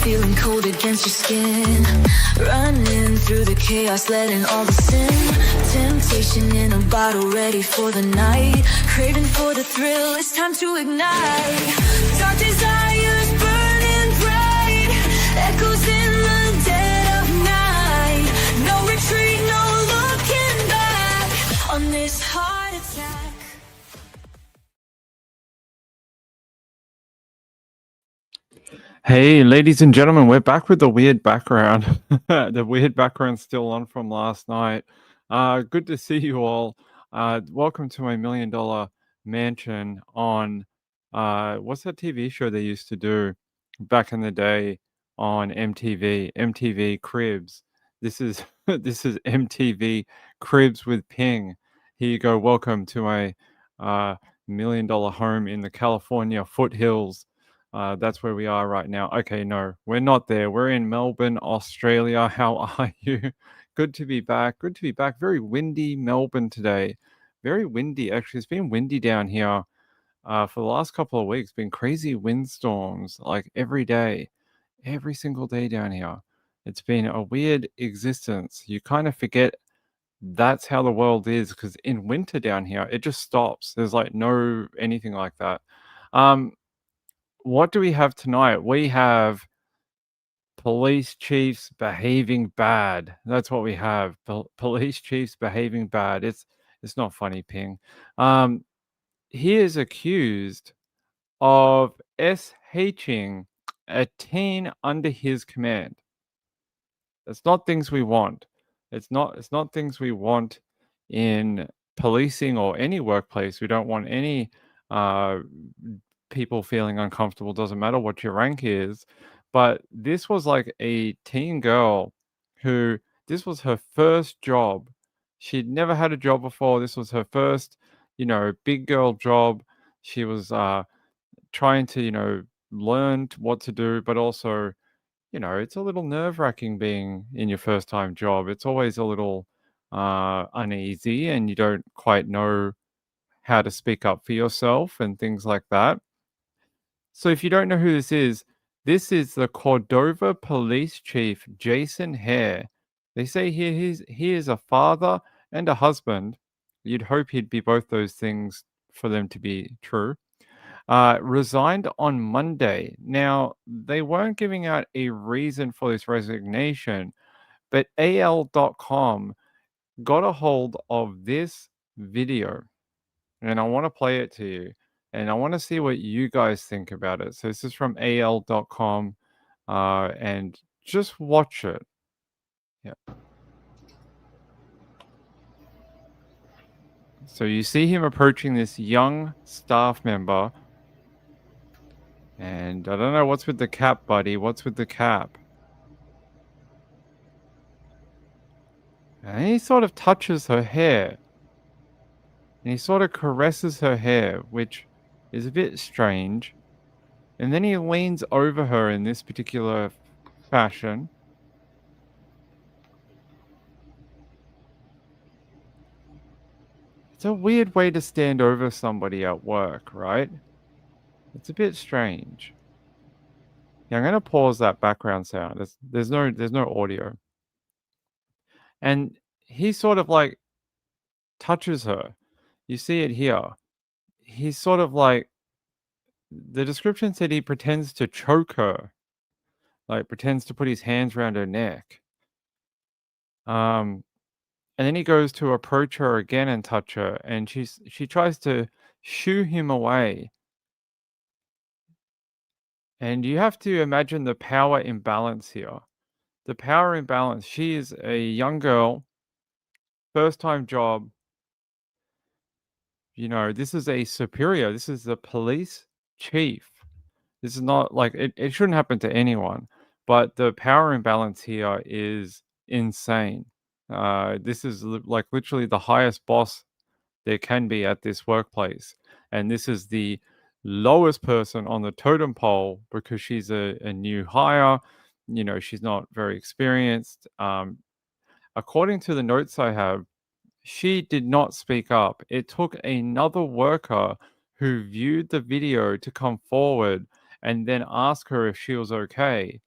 feeling cold against your skin. Running through the chaos, letting all the sin. Temptation in a bottle, ready for the night. Craving for the thrill, it's time to ignite. Dark desires burning bright. Echoes in the dead of night. No retreat, no looking back on this heart attack. Hey, ladies and gentlemen, we're back with the weird background. The weird background's still on from last night. Good to see you all. Welcome to my $1 Million Mansion on what's that TV show they used to do back in the day on MTV? MTV Cribs. This is this is MTV Cribs with Ping. Here you go. Welcome to my $1 million home in the California foothills. That's where we are right now. Okay, no, we're not there. We're in Melbourne, Australia. How are you? Good to be back. Good to be back. Very windy Melbourne today. Very windy, actually. It's been windy down here for the last couple of weeks. Been crazy windstorms like every day, every single day down here. It's been a weird existence. You kind of forget that's how the world is because in winter down here, it just stops. There's like no anything like that. What do we have tonight? We have police chiefs behaving bad. That's what we have. Police chiefs behaving bad. It's not funny, Ping. He is accused of SHing a teen under his command. It's not things we want. It's not things we want in policing or any workplace. We don't want any people feeling uncomfortable. Doesn't matter what your rank is. But this was like a teen girl who this was her first job. She'd never had a job before. This was her first, big girl job. She was trying to, learn what to do, but also, it's a little nerve-wracking being in your first time job. It's always a little uneasy and you don't quite know how to speak up for yourself and things like that. So if you don't know who this is the Cordova police chief, Jason Hare. They say he is a father and a husband. You'd hope he'd be both those things for them to be true. Resigned on Monday. Now, they weren't giving out a reason for this resignation, but AL.com got a hold of this video, and I want to play it to you. And I want to see what you guys think about it. So this is from AL.com, and just watch it. Yeah. So you see him approaching this young staff member. And I don't know what's with the cap, buddy. What's with the cap? And he sort of touches her hair. And he sort of caresses her hair, which is a bit strange. And then he leans over her in this particular fashion. It's a weird way to stand over somebody at work, right? It's a bit strange. Yeah, I'm going to pause that background sound. There's no audio. And he sort of like touches her. You see it here. He's sort of like, the description said he pretends to choke her, like pretends to put his hands around her neck. And then he goes to approach her again and touch her, and she tries to shoo him away. And you have to imagine the power imbalance here. The power imbalance. She is a young girl, first time job. This is a superior. This is the police chief. This is not like it shouldn't happen to anyone, but the power imbalance here is insane. This is like literally the highest boss there can be at this workplace. And this is the lowest person on the totem pole because she's a new hire. She's not very experienced. According to the notes I have, she did not speak up. It took another worker who viewed the video to come forward and then ask her if she was okay.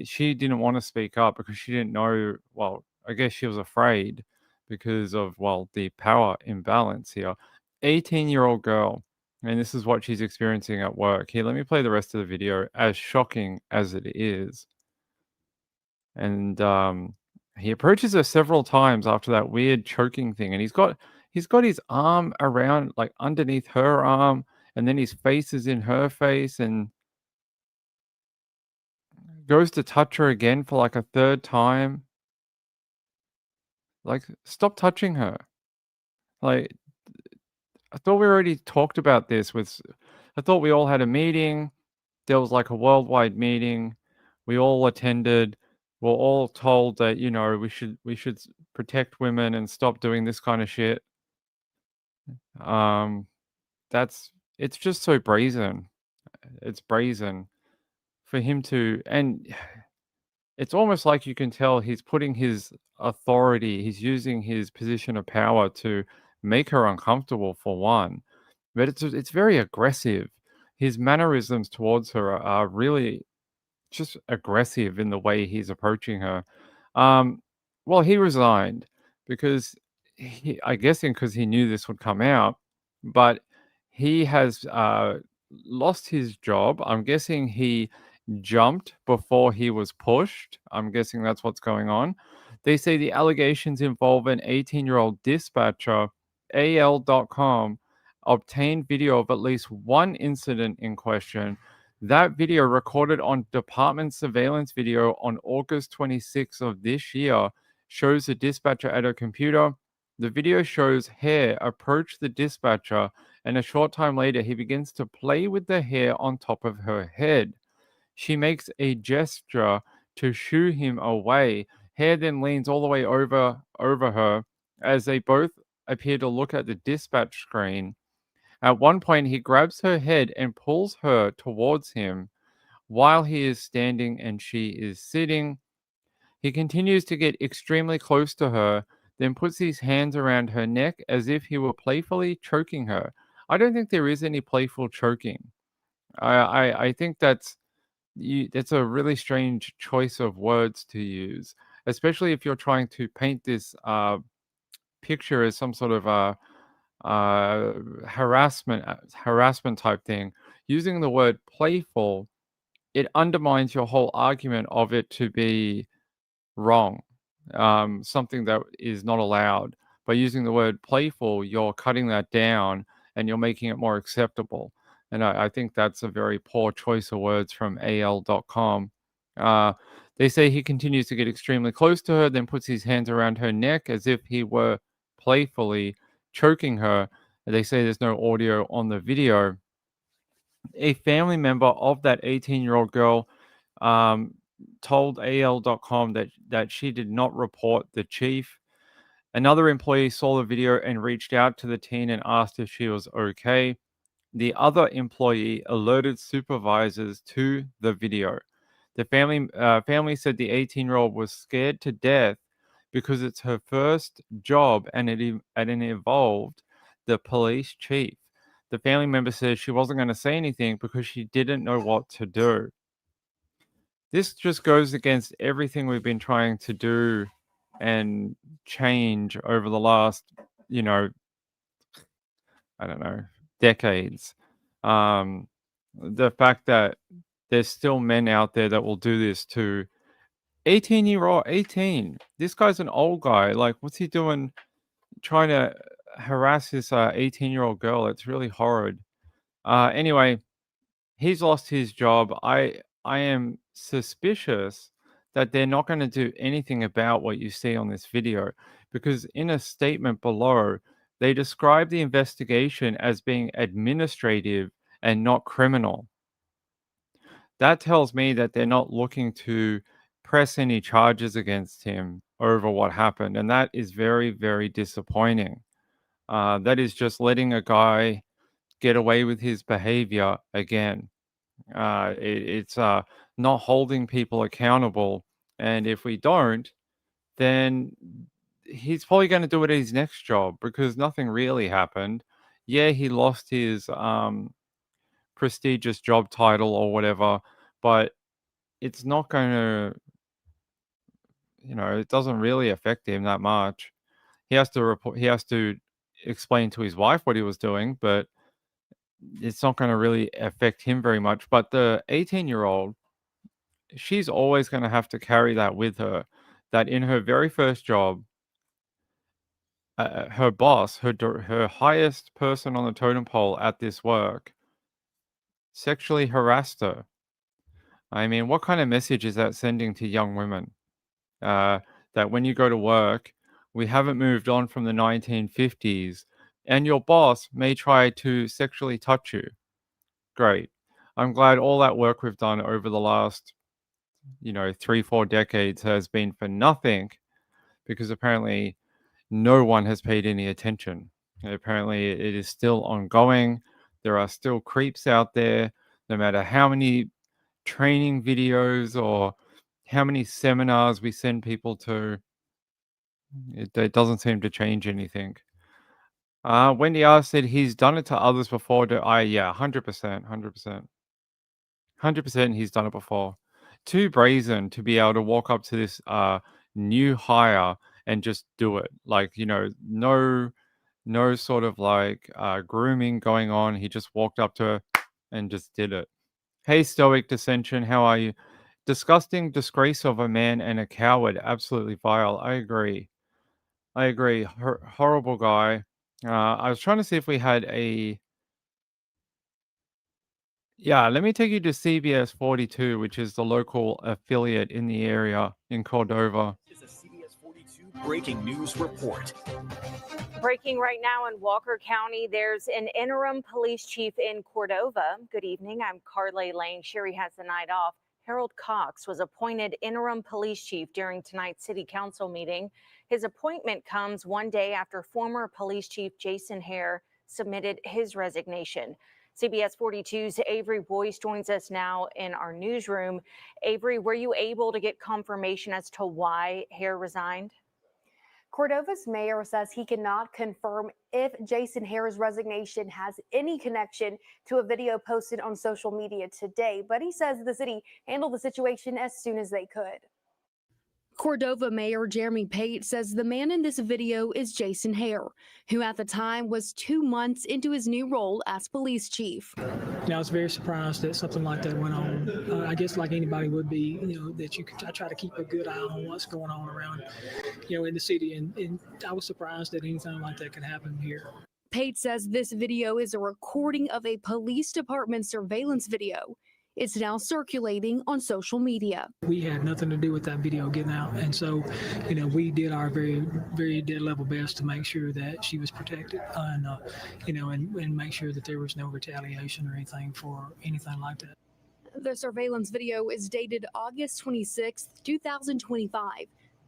She didn't want to speak up because she didn't know. Well, I guess she was afraid because of, well, the power imbalance here. 18-year-old girl, and this is what she's experiencing at work. Here, let me play the rest of the video, as shocking as it is. And he approaches her several times after that weird choking thing, and he's got his arm around, like, underneath her arm, and then his face is in her face, and goes to touch her again for like a third time. Like, stop touching her. Like, I thought we already talked about this with. I thought we all had a meeting. There was like a worldwide meeting. We all attended. We're all told that, we should protect women and stop doing this kind of shit. Um, that's it's just so brazen. It's brazen for him to, and it's almost like you can tell he's putting his authority, he's using his position of power to make her uncomfortable, for one. But it's very aggressive. His mannerisms towards her are really just aggressive in the way he's approaching her. Um, well, he resigned because I guessing because he knew this would come out, but he has lost his job. I'm guessing he jumped before he was pushed. I'm guessing that's what's going on. They say the allegations involve an 18-year-old dispatcher. AL.com obtained video of at least one incident in question. That video, recorded on department surveillance video on August 26th of this year, shows the dispatcher at her computer. The video shows Hare approach the dispatcher, and a short time later, he begins to play with the hair on top of her head. She makes a gesture to shoo him away. Hare then leans all the way over her as they both appear to look at the dispatch screen. At one point, he grabs her head and pulls her towards him while he is standing and she is sitting. He continues to get extremely close to her, then puts his hands around her neck as if he were playfully choking her. I don't think there is any playful choking. I think that's a really strange choice of words to use, especially if you're trying to paint this picture as some sort of uh, harassment type thing. Using the word playful, it undermines your whole argument of it to be wrong, something that is not allowed. By using the word playful, you're cutting that down and you're making it more acceptable. And I think that's a very poor choice of words from AL.com. Uh, they say he continues to get extremely close to her, then puts his hands around her neck as if he were playfully choking her. They say there's no audio on the video. A family member of that 18-year-old girl um, told AL.com that she did not report the chief. Another employee saw the video and reached out to the teen and asked if she was okay. The other employee alerted supervisors to the video. The family said the 18-year-old was scared to death because it's her first job and it involved the police chief. The family member says she wasn't going to say anything because she didn't know what to do. This just goes against everything we've been trying to do and change over the last, you know, I don't know, decades. The fact that there's still men out there that will do this to 18-year-old 18. This guy's an old guy. Like, what's he doing trying to harass this 18-year-old girl? It's really horrid. Anyway, he's lost his job. I am suspicious that they're not going to do anything about what you see on this video, because in a statement below, they describe the investigation as being administrative and not criminal. That tells me that they're not looking to press any charges against him over what happened, and that is very, very disappointing. That is just letting a guy get away with his behavior again. It's not holding people accountable, and if we don't, then he's probably going to do it at his next job because nothing really happened. Yeah, he lost his prestigious job title or whatever, but it's not going to, it doesn't really affect him that much. He has to explain to his wife what he was doing, but it's not going to really affect him very much. But the 18-year-old, she's always going to have to carry that with her, that in her very first job, her boss, her highest person on the totem pole at this work, sexually harassed her. I mean, what kind of message is that sending to young women? That when you go to work, we haven't moved on from the 1950s, and your boss may try to sexually touch you. Great. I'm glad all that work we've done over the last, 3-4 decades has been for nothing, because apparently no one has paid any attention. Apparently it is still ongoing. There are still creeps out there, no matter how many training videos or how many seminars we send people to. It doesn't seem to change anything. Wendy R said he's done it to others before. Yeah, 100%, 100%. 100% he's done it before. Too brazen to be able to walk up to this new hire and just do it. Like, no sort of like grooming going on. He just walked up to her and just did it. Hey, Stoic Dissension, how are you? Disgusting disgrace of a man and a coward. Absolutely vile. I agree. Horrible guy. I was trying to see if we had a... Yeah, let me take you to CBS 42, which is the local affiliate in the area in Cordova. Is a CBS 42 breaking news report. Breaking right now in Walker County, there's an interim police chief in Cordova. Good evening, I'm Carly Lane. Sherry has the night off. Harold Cox was appointed interim police chief during tonight's city council meeting. His appointment comes one day after former police chief Jason Hare submitted his resignation. CBS 42's Avery Boyce joins us now in our newsroom. Avery, were you able to get confirmation as to why Hare resigned? Cordova's mayor says he cannot confirm if Jason Hare's resignation has any connection to a video posted on social media today, but he says the city handled the situation as soon as they could. Cordova Mayor Jeremy Pate says the man in this video is Jason Hare, who at the time was 2 months into his new role as police chief. I was very surprised that something like that went on. I guess like anybody would be, that I try to keep a good eye on what's going on around, in the city. And I was surprised that anything like that could happen here. Pate says this video is a recording of a police department surveillance video. It's now circulating on social media. We had nothing to do with that video getting out. And so, we did our very, very dead level best to make sure that she was protected and make sure that there was no retaliation or anything for anything like that. The surveillance video is dated August 26, 2025.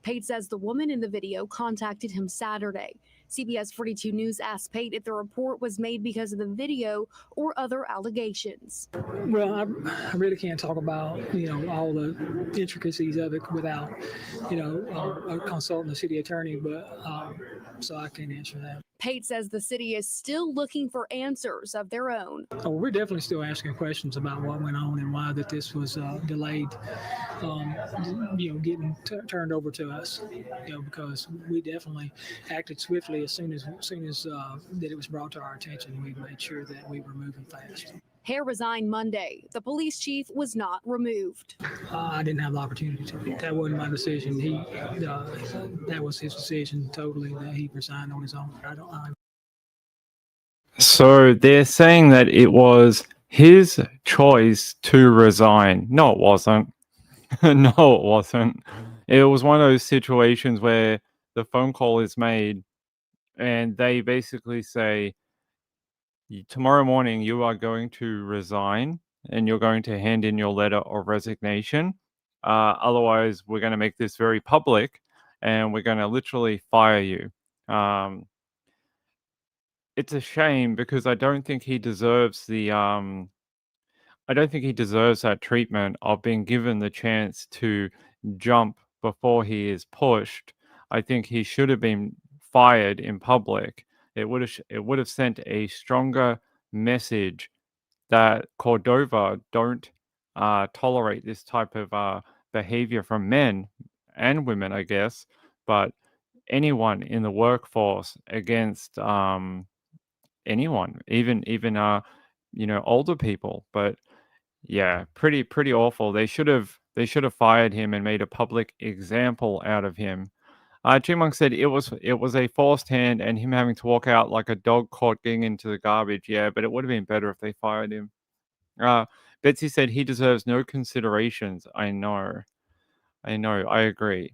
Pate says the woman in the video contacted him Saturday. CBS 42 News asked Pate if the report was made because of the video or other allegations. Well, I really can't talk about, all the intricacies of it without, consulting the city attorney, but so I can't answer that. Pate says the city is still looking for answers of their own. Oh, we're definitely still asking questions about what went on and why that this was delayed, getting turned over to us, because we definitely acted swiftly as soon as that it was brought to our attention. We made sure that we were moving fast. Hare resigned Monday. The police chief was not removed. I didn't have the opportunity to. That wasn't my decision. That was his decision totally, that he resigned on his own. So they're saying that it was his choice to resign. No, it wasn't. No, it wasn't. It was one of those situations where the phone call is made and they basically say, tomorrow morning you are going to resign and you're going to hand in your letter of resignation. Otherwise, we're going to make this very public and we're going to literally fire you. It's a shame because I don't think he deserves that treatment of being given the chance to jump before he is pushed. I think he should have been fired in public. It would have sent a stronger message that Cordova don't tolerate this type of behavior from men and women, I guess, but anyone in the workforce against anyone, even older people. But yeah, pretty awful. They should have fired him and made a public example out of him. Chimong said it was a forced hand and him having to walk out like a dog caught getting into the garbage. Yeah, but it would have been better if they fired him. Uh, Betsy said he deserves no considerations. I know, I agree.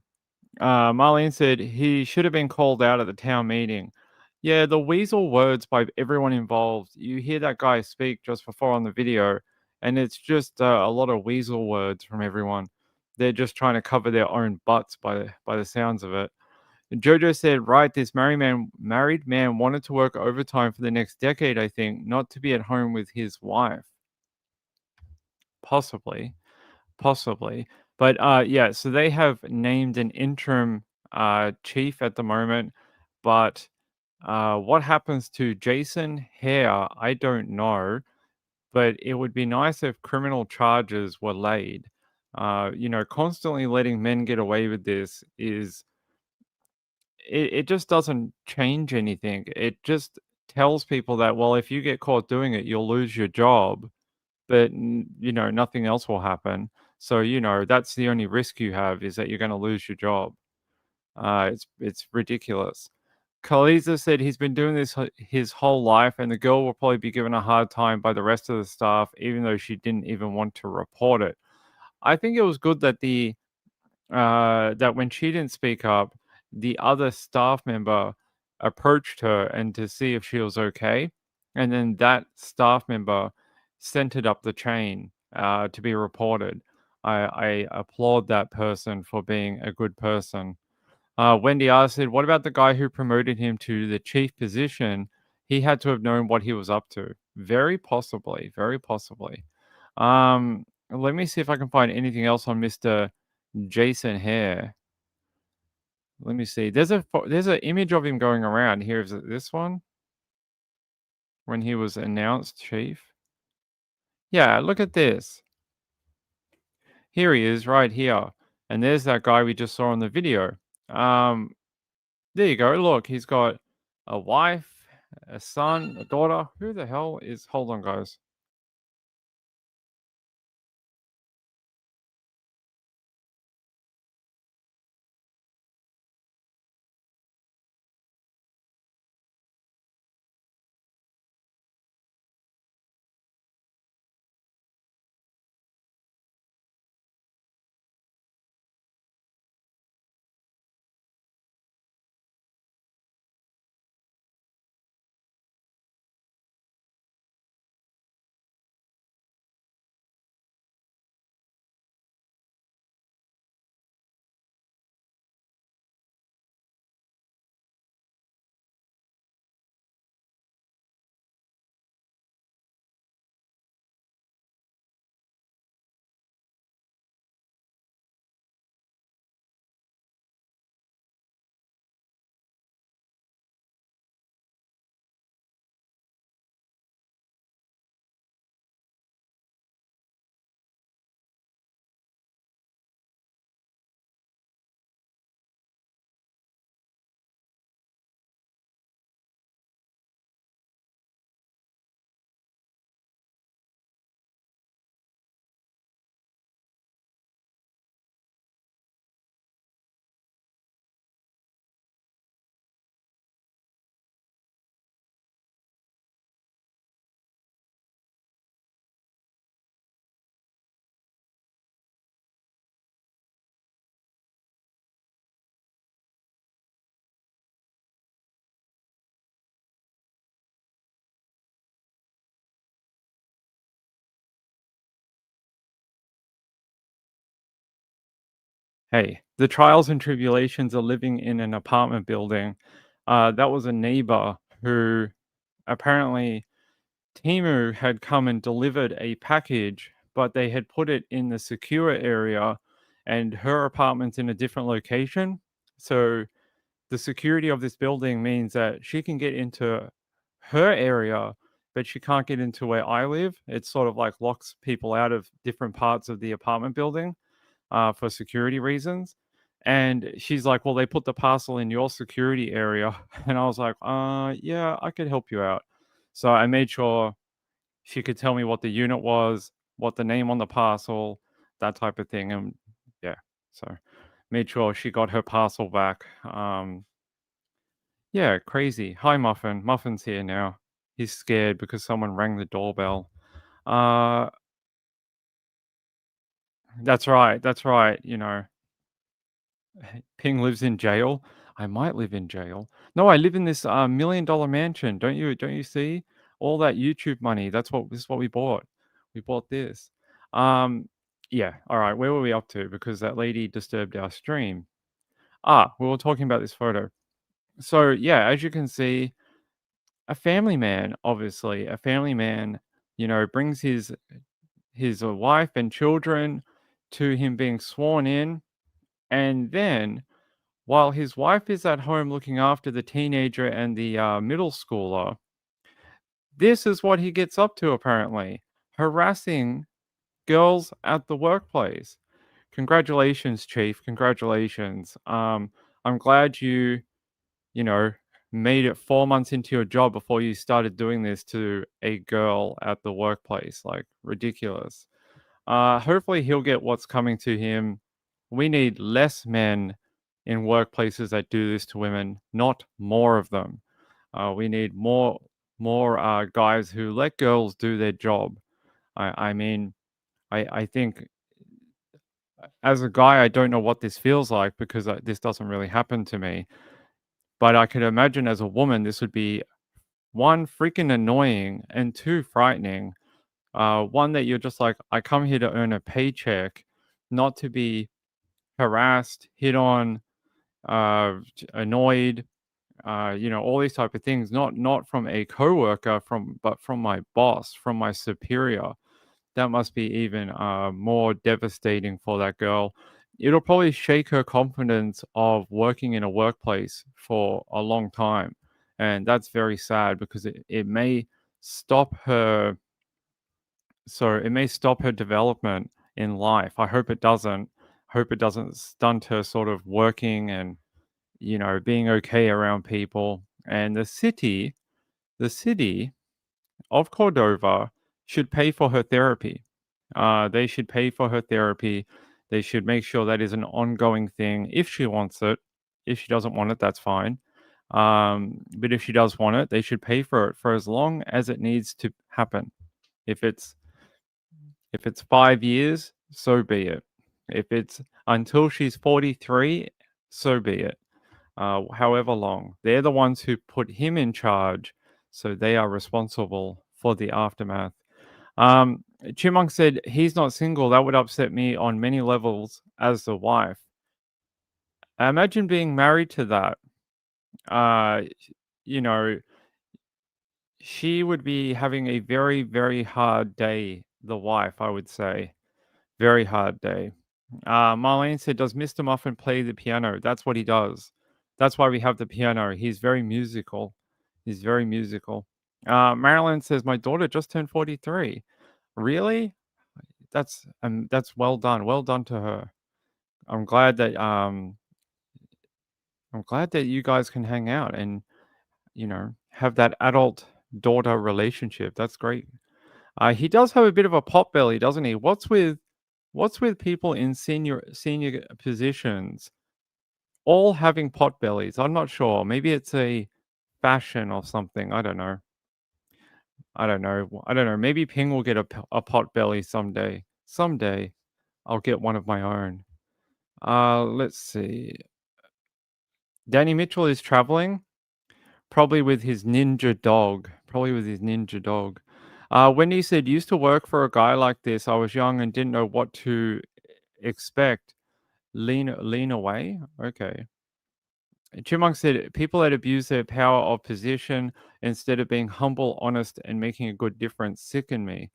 Marlene said he should have been called out at the town meeting. Yeah, the weasel words by everyone involved. You hear that guy speak just before on the video, and it's just a lot of weasel words from everyone. They're just trying to cover their own butts by the sounds of it. Jojo said, right, this married man wanted to work overtime for the next decade, I think, not to be at home with his wife. Possibly. Possibly. But yeah, so they have named an interim chief at the moment, but what happens to Jason Hare, I don't know, but it would be nice if criminal charges were laid. Constantly letting men get away with this it just doesn't change anything. It just tells people that, well, if you get caught doing it, you'll lose your job, but nothing else will happen. So that's the only risk you have, is that you're going to lose your job. It's ridiculous. Kaliza said he's been doing this his whole life, and the girl will probably be given a hard time by the rest of the staff, even though she didn't even want to report it. I think it was good that that when she didn't speak up, the other staff member approached her and to see if she was okay, and then that staff member sent it up the chain to be reported. I applaud that person for being a good person. Wendy R said, "What about the guy who promoted him to the chief position? He had to have known what he was up to." Very possibly, very possibly. Let me see if I can find anything else on Mr. Jason Hare. Let me see. There's an image of him going around here. Is it this one? When he was announced chief? Yeah, look at this. Here he is, right here. And there's that guy we just saw on the video. There you go. Look, he's got a wife, a son, a daughter. Who the hell is... Hold on, guys. Hey, the trials and tribulations of living in an apartment building. That was a neighbor who apparently Timu had come and delivered a package, but they had put it in the secure area and her apartment's in a different location. So the security of this building means that she can get into her area but she can't get into where I live. It sort of like locks people out of different parts of the apartment building for security reasons. And she's like, well, they put the parcel in your security area. And I was like, yeah, I could help you out. So I made sure she could tell me what the unit was, what the name on the parcel, that type of thing. And yeah, so made sure she got her parcel back. Yeah, crazy. Hi, Muffin. Muffin's here now. He's scared because someone rang the doorbell. Uh, that's right. That's right. You know, Ping lives in jail. I might live in jail. No, I live in this $1 million mansion. Don't you? Don't you see all that YouTube money? This is what we bought. We bought this. Yeah. All right. Where were we up to? Because that lady disturbed our stream. We were talking about this photo. So yeah, as you can see, a family man, obviously, a family man, you know, brings his wife and children to him being sworn in, and then while his wife is at home looking after the teenager and the middle schooler, this is what he gets up to apparently, harassing girls at the workplace. Congratulations, Chief. Congratulations. I'm glad you know, made it 4 months into your job before you started doing this to a girl at the workplace. Like, ridiculous. Hopefully he'll get what's coming to him. We need less men in workplaces that do this to women, not more of them. We need more guys who let girls do their job. I mean, I think as a guy, I don't know what this feels like because this doesn't really happen to me. But I could imagine as a woman, this would be one, freaking annoying, and two, frightening. One that you're just like, I come here to earn a paycheck, not to be harassed, hit on, annoyed, you know, all these type of things. Not from a coworker, but from my boss, from my superior. That must be even more devastating for that girl. It'll probably shake her confidence of working in a workplace for a long time. And that's very sad because it may stop her. So it may stop her development in life. I hope it doesn't. Hope it doesn't stunt her sort of working and, you know, being okay around people. And the city of Cordova should pay for her therapy. They should pay for her therapy. They should make sure that is an ongoing thing if she wants it. If she doesn't want it, that's fine. But if she does want it, they should pay for it for as long as it needs to happen. If it's 5 years, so be it. If it's until she's 43, so be it. However long. They're the ones who put him in charge, so they are responsible for the aftermath. Chipmunk said he's not single. That would upset me on many levels as the wife. Imagine being married to that. You know, she would be having a very, very hard day, the wife, I would say. Very hard day. Marlene said, does Mr. Muffin play the piano? That's what he does. That's why we have the piano. He's very musical. He's very musical. Marilyn says, my daughter just turned 43. Really? That's well done. Well done to her. I'm glad that you guys can hang out and, you know, have that adult daughter relationship. That's great. He does have a bit of a pot belly, doesn't he? What's with people in senior positions all having pot bellies? I'm not sure. Maybe it's a fashion or something. I don't know. Maybe Ping will get a pot belly someday. Someday, I'll get one of my own. Let's see. Danny Mitchell is traveling, probably with his ninja dog. Wendy said, used to work for a guy like this. I was young and didn't know what to expect. Lean away? Okay. Chipmunk said, people that abuse their power of position instead of being humble, honest, and making a good difference sicken me.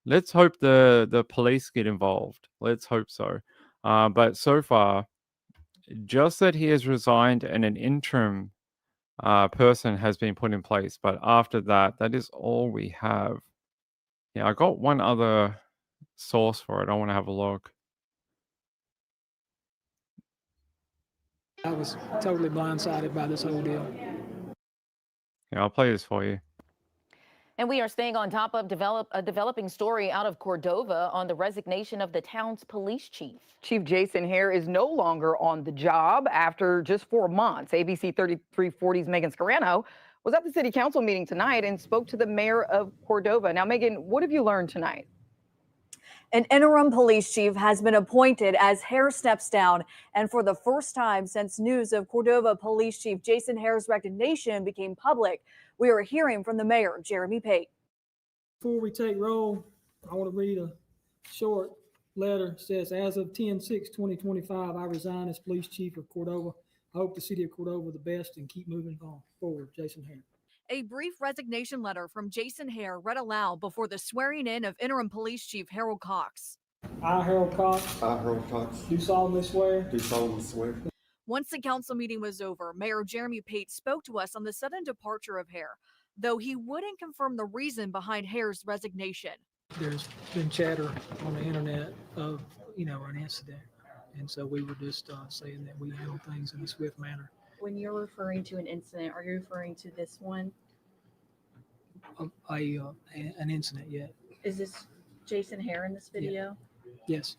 Let's hope the police get involved. Let's hope so. But so far, just that he has resigned and an interim person has been put in place. But after that, that is all we have. Yeah, I got one other source for it. I want to have a look. I was totally blindsided by this whole deal. Yeah, I'll play this for you. And we are staying on top of a developing story out of Cordova on the resignation of the town's police chief. Chief Jason Hare is no longer on the job after just 4 months. ABC 3340's Megan Scarano was at the city council meeting tonight and spoke to the mayor of Cordova. Now, Megan, what have you learned tonight? An interim police chief has been appointed as Hare steps down. And for the first time since news of Cordova Police Chief Jason Hare's resignation became public, we are hearing from the mayor, Jeremy Pate. Before we take roll, I want to read a short letter. It says, as of 10/6/2025, I resign as police chief of Cordova. I hope the city of Cordova the best and keep moving on forward. Jason Hare. A brief resignation letter from Jason Hare read aloud before the swearing in of interim police chief Harold Cox. I, Harold Cox, do solemnly swear. Once the council meeting was over, Mayor Jeremy Pate spoke to us on the sudden departure of Hare, though he wouldn't confirm the reason behind Hare's resignation. There's been chatter on the internet of, an incident. And so we were just saying that we handle things in a swift manner. When you're referring to an incident, are you referring to this one? An incident yet. Is this Jason Hare in this video? Yes.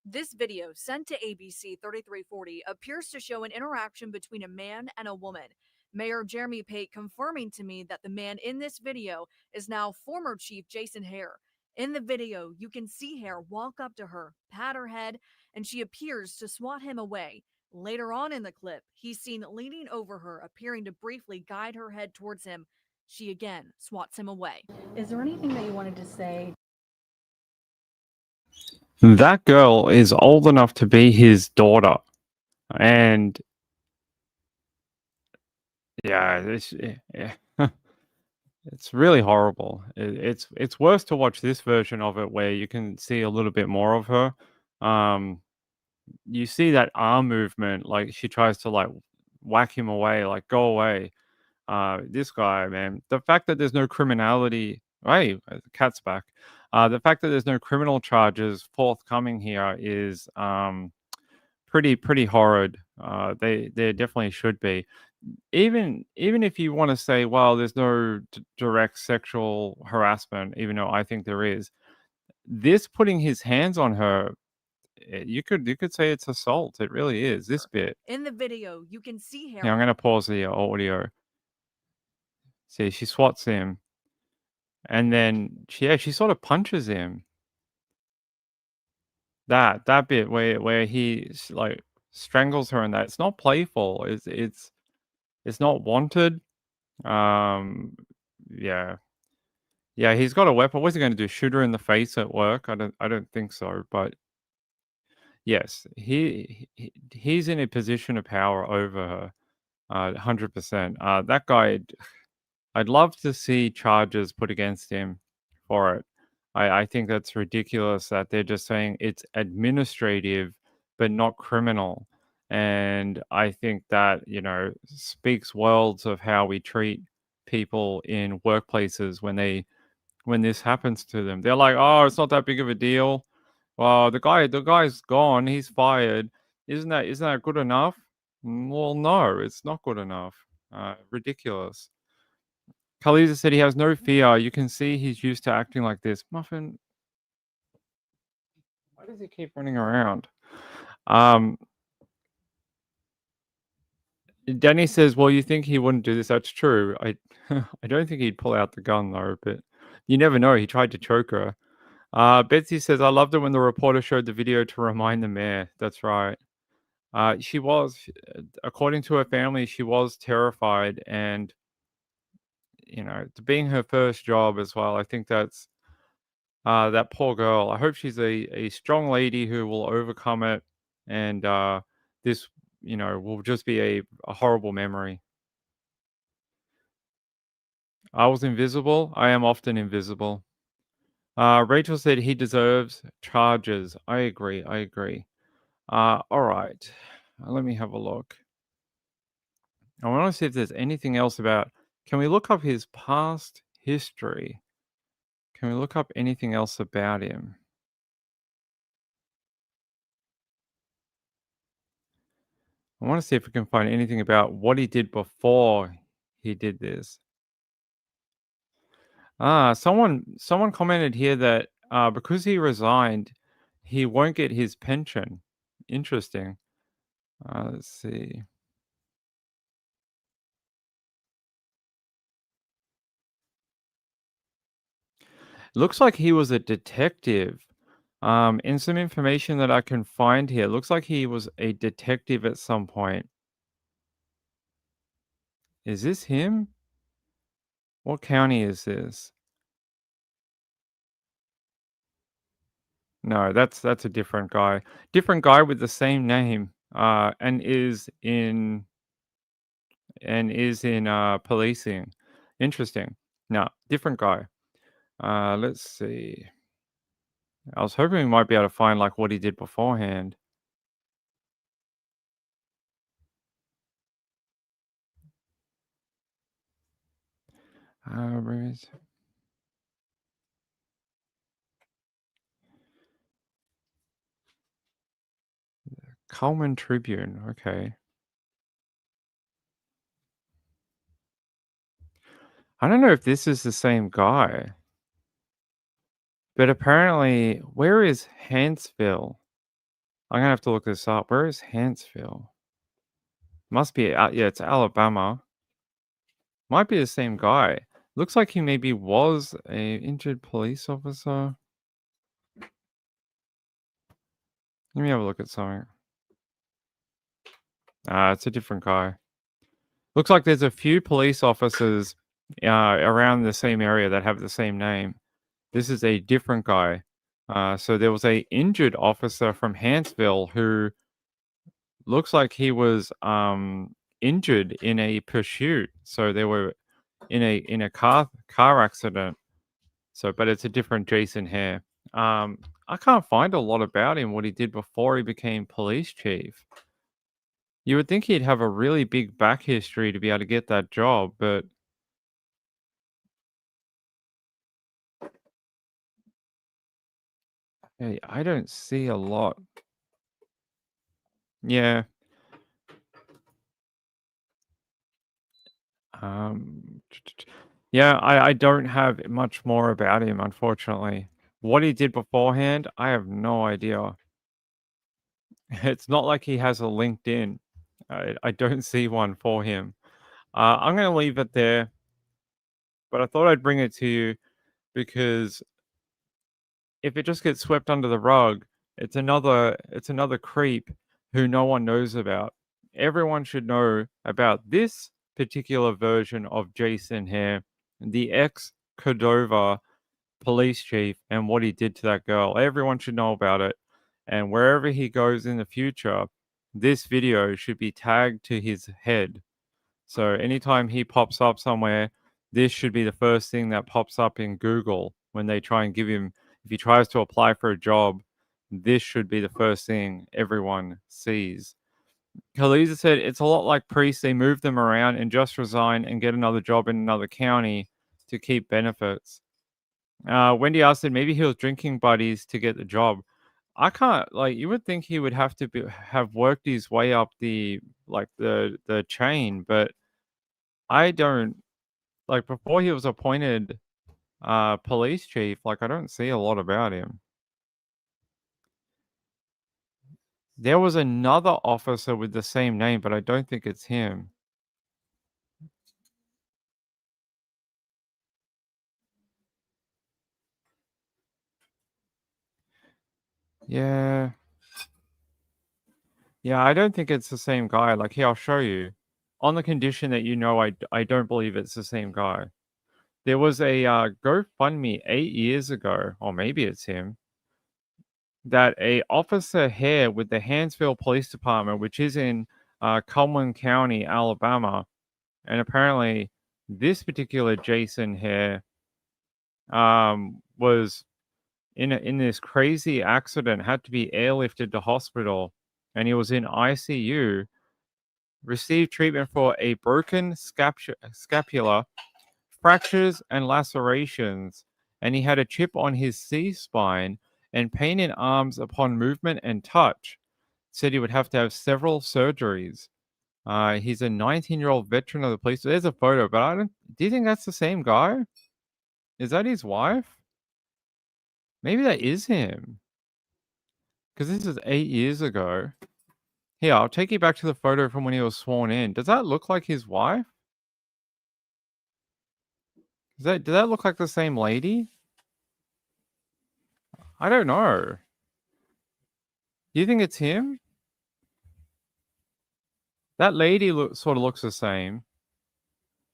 This video, sent to ABC 3340, appears to show an interaction between a man and a woman. Mayor Jeremy Pate confirming to me that the man in this video is now former Chief Jason Hare. In the video, you can see Hare walk up to her, pat her head, and she appears to swat him away. Later on in the clip, he's seen leaning over her, appearing to briefly guide her head towards him. She again swats him away. Is there anything that you wanted to say? That girl is old enough to be his daughter. And yeah, it's really horrible. It's worse to watch this version of it where you can see a little bit more of her. You see that arm movement, like she tries to like whack him away, like go away. This guy, man, the fact that there's no criminality, hey, the cat's back. The fact that there's no criminal charges forthcoming here is pretty horrid. There definitely should be. Even if you want to say, well, there's no direct sexual harassment, even though I think there is, this putting his hands on her, you could say it's assault. It really is. This bit. In the video, you can see Hare. Yeah, I'm going to pause the audio. See, she swats him, and then she sort of punches him. That bit where he like strangles her, and that it's not playful. It's not wanted. Yeah. He's got a weapon. What's he going to do? Shoot her in the face at work? I don't think so. But yes, he's in a position of power over her, 100%. That guy, I'd love to see charges put against him for it. I think that's ridiculous that they're just saying it's administrative but not criminal. And I think that, speaks worlds of how we treat people in workplaces when this happens to them. They're like, oh, it's not that big of a deal. Well, the guy's gone, he's fired. Isn't that good enough? Well, no, it's not good enough. Ridiculous. Khaliza said he has no fear. You can see he's used to acting like this. Muffin, why does he keep running around? Danny says, well, you think he wouldn't do this? That's true. I don't think he'd pull out the gun, though, but you never know. He tried to choke her. Betsy says, I loved it when the reporter showed the video to remind the mayor. That's right. She was, according to her family, she was terrified, and being her first job as well. I think that's that poor girl. I hope she's a strong lady who will overcome it, and this will just be a horrible memory. I was invisible. I am often invisible. Rachel said he deserves charges. I agree. All right. Let me have a look. I want to see if there's anything else about. Can we look up his past history? Can we look up anything else about him? I want to see if we can find anything about what he did before he did this. Someone commented here that because he resigned, he won't get his pension. Interesting. Let's see. Looks like he was a detective. In some information that I can find here, looks like he was a detective at some point. Is this him? What county is this? No, that's a different guy. Different guy with the same name. And is in policing. Interesting. No, different guy. Let's see. I was hoping we might be able to find like what he did beforehand. Where is Coleman Tribune? Okay. I don't know if this is the same guy, but apparently, where is Hanceville? I'm gonna have to look this up. Where is Hanceville? Must be, yeah, it's Alabama. Might be the same guy. Looks like he maybe was a injured police officer. Let me have a look at something. It's a different guy. Looks like there's a few police officers around the same area that have the same name. This is a different guy. So there was a injured officer from Hanceville who looks like he was injured in a pursuit. So they were in a car accident. So, but it's a different Jason Hare. I can't find a lot about him, what he did before he became police chief. You would think he'd have a really big back history to be able to get that job, but hey, I don't see a lot. Yeah. Um, yeah, I don't have much more about him, unfortunately. What he did beforehand, I have no idea. It's not like he has a LinkedIn. I don't see one for him. I'm going to leave it there, but I thought I'd bring it to you because if it just gets swept under the rug, it's another creep who no one knows about. Everyone should know about this particular version of Jason Hare, the ex Cordova police chief, and what he did to that girl. Everyone should know about it. And wherever he goes in the future, this video should be tagged to his head. So anytime he pops up somewhere, this should be the first thing that pops up in Google when they try and give him, if he tries to apply for a job, this should be the first thing everyone sees. Khaliza said it's a lot like priests. They move them around and just resign and get another job in another county to keep benefits. Wendy asked said maybe he was drinking buddies to get the job. I can't, like, you would think he would have to have worked his way up the chain, but I don't, like, before he was appointed police chief, like, I don't see a lot about him. There was another officer with the same name, but I don't think it's him. Yeah. Yeah, I don't think it's the same guy. Like, here, I'll show you. On the condition that you know I don't believe it's the same guy. There was a GoFundMe 8 years ago, or maybe it's him, that a Officer Hare with the Hanceville Police Department, which is in Coleman County, Alabama, and apparently this particular Jason Hare was in this crazy accident, had to be airlifted to hospital, and he was in ICU received treatment for a broken scapula, fractures, and lacerations, and he had a chip on his C-spine and pain in arms upon movement and touch. Said he would have to have several surgeries. He's a 19-year-old veteran of the police. There's a photo, but I don't. Do you think that's the same guy? Is that his wife? Maybe that is him. Because this is 8 years ago. Here, I'll take you back to the photo from when he was sworn in. Does that look like his wife? Did that look like the same lady? I don't know. Do you think it's him? That lady sort of looks the same.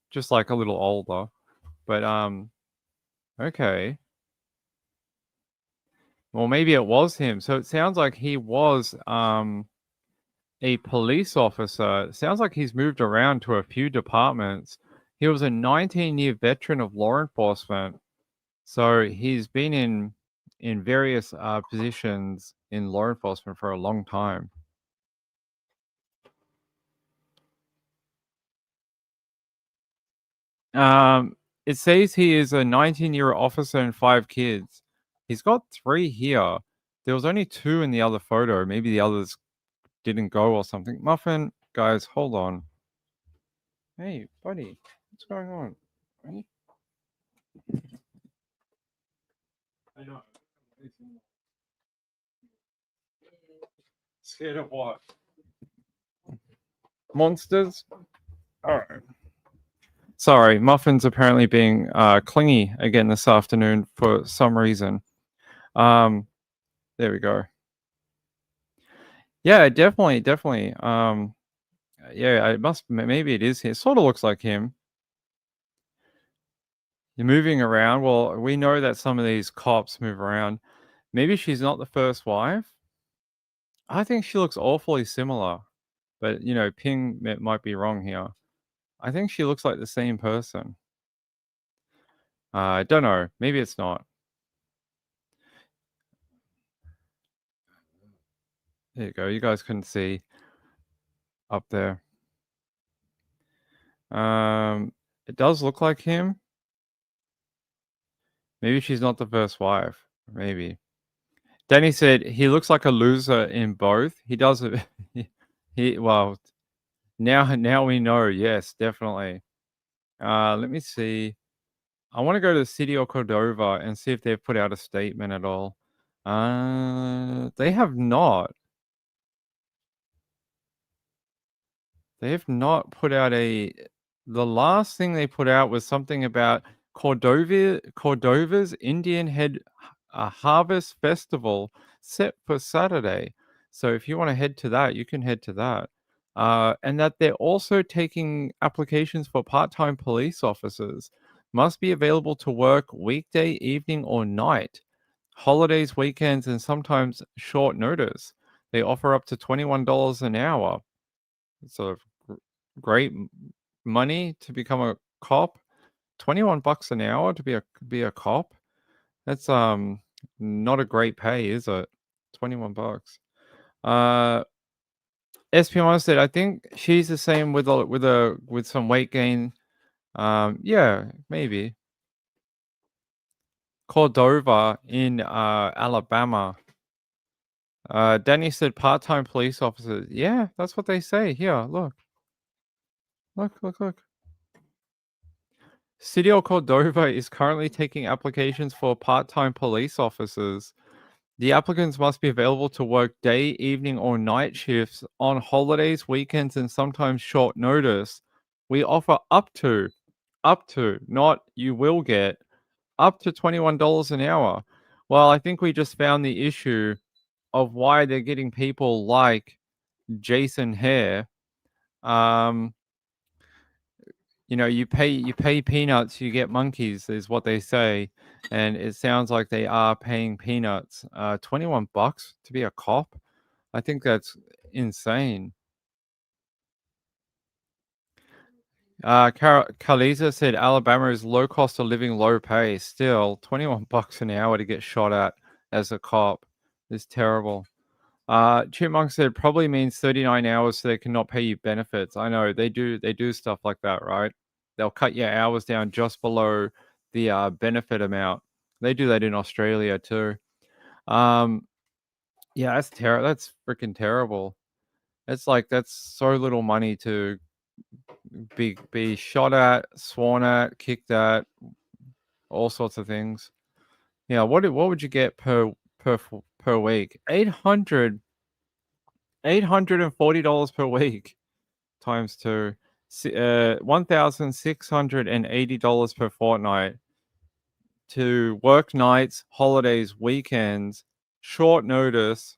Just like a little older. But, okay. Well, maybe it was him. So it sounds like he was, a police officer. It sounds like he's moved around to a few departments. He was a 19-year veteran of law enforcement. So he's been in various positions in law enforcement for a long time. It says he is a 19-year officer and 5 kids. He's got 3 here. There was only 2 in the other photo. Maybe the others didn't go or something. Muffin, guys, hold on. Hey, buddy, what's going on? Right? I know. Scared of what? Monsters? Alright. Sorry, Muffin's apparently being clingy again this afternoon for some reason. There we go. Yeah, definitely. Yeah, it must. Maybe it is him. It sort of looks like him. You're moving around. Well, we know that some of these cops move around. Maybe she's not the first wife. I think she looks awfully similar, but Ping might be wrong here. I think she looks like the same person. I don't know. Maybe it's not. There you go. You guys couldn't see up there. It does look like him. Maybe she's not the first wife. Maybe. Danny said he looks like a loser in both. He does it. Well, now we know. Yes, definitely. Let me see. I want to go to the city of Cordova and see if they've put out a statement at all. They have not. They have not put out the last thing they put out was something about Cordova's Indian Head Harvest Festival set for Saturday. So if you want to head to that, you can head to that. And that they're also taking applications for part-time police officers. Must be available to work weekday, evening, or night, holidays, weekends, and sometimes short notice. They offer up to $21 an hour. So great money to become a cop. $21 an hour to be a cop. That's not a great pay, is it? $21. SP1 said, I think she's the same with some weight gain. Yeah, maybe. Cordova in Alabama. Danny said part-time police officers. Yeah, that's what they say. Here, look. Look. City of Cordova is currently taking applications for part-time police officers. The applicants must be available to work day, evening, or night shifts on holidays, weekends, and sometimes short notice. We offer up to, not you will get, up to $21 an hour. Well, I think we just found the issue of why they're getting people like Jason Hare. You pay peanuts, you get monkeys, is what they say, and it sounds like they are paying peanuts. $21 to be a cop? I think that's insane. Kaliza said Alabama is low cost of living, low pay. Still, $21 an hour to get shot at as a cop is terrible. Chipmunk said probably means 39 hours so they cannot pay you benefits. I know they do stuff like that, right? They'll cut your hours down just below the benefit amount. They do that in Australia too. Yeah, that's freaking terrible. It's like that's so little money to be shot at, sworn at, kicked at, all sorts of things. Yeah, what would you get per week? $840 per week times two. $1,680 per fortnight to work nights, holidays, weekends, short notice,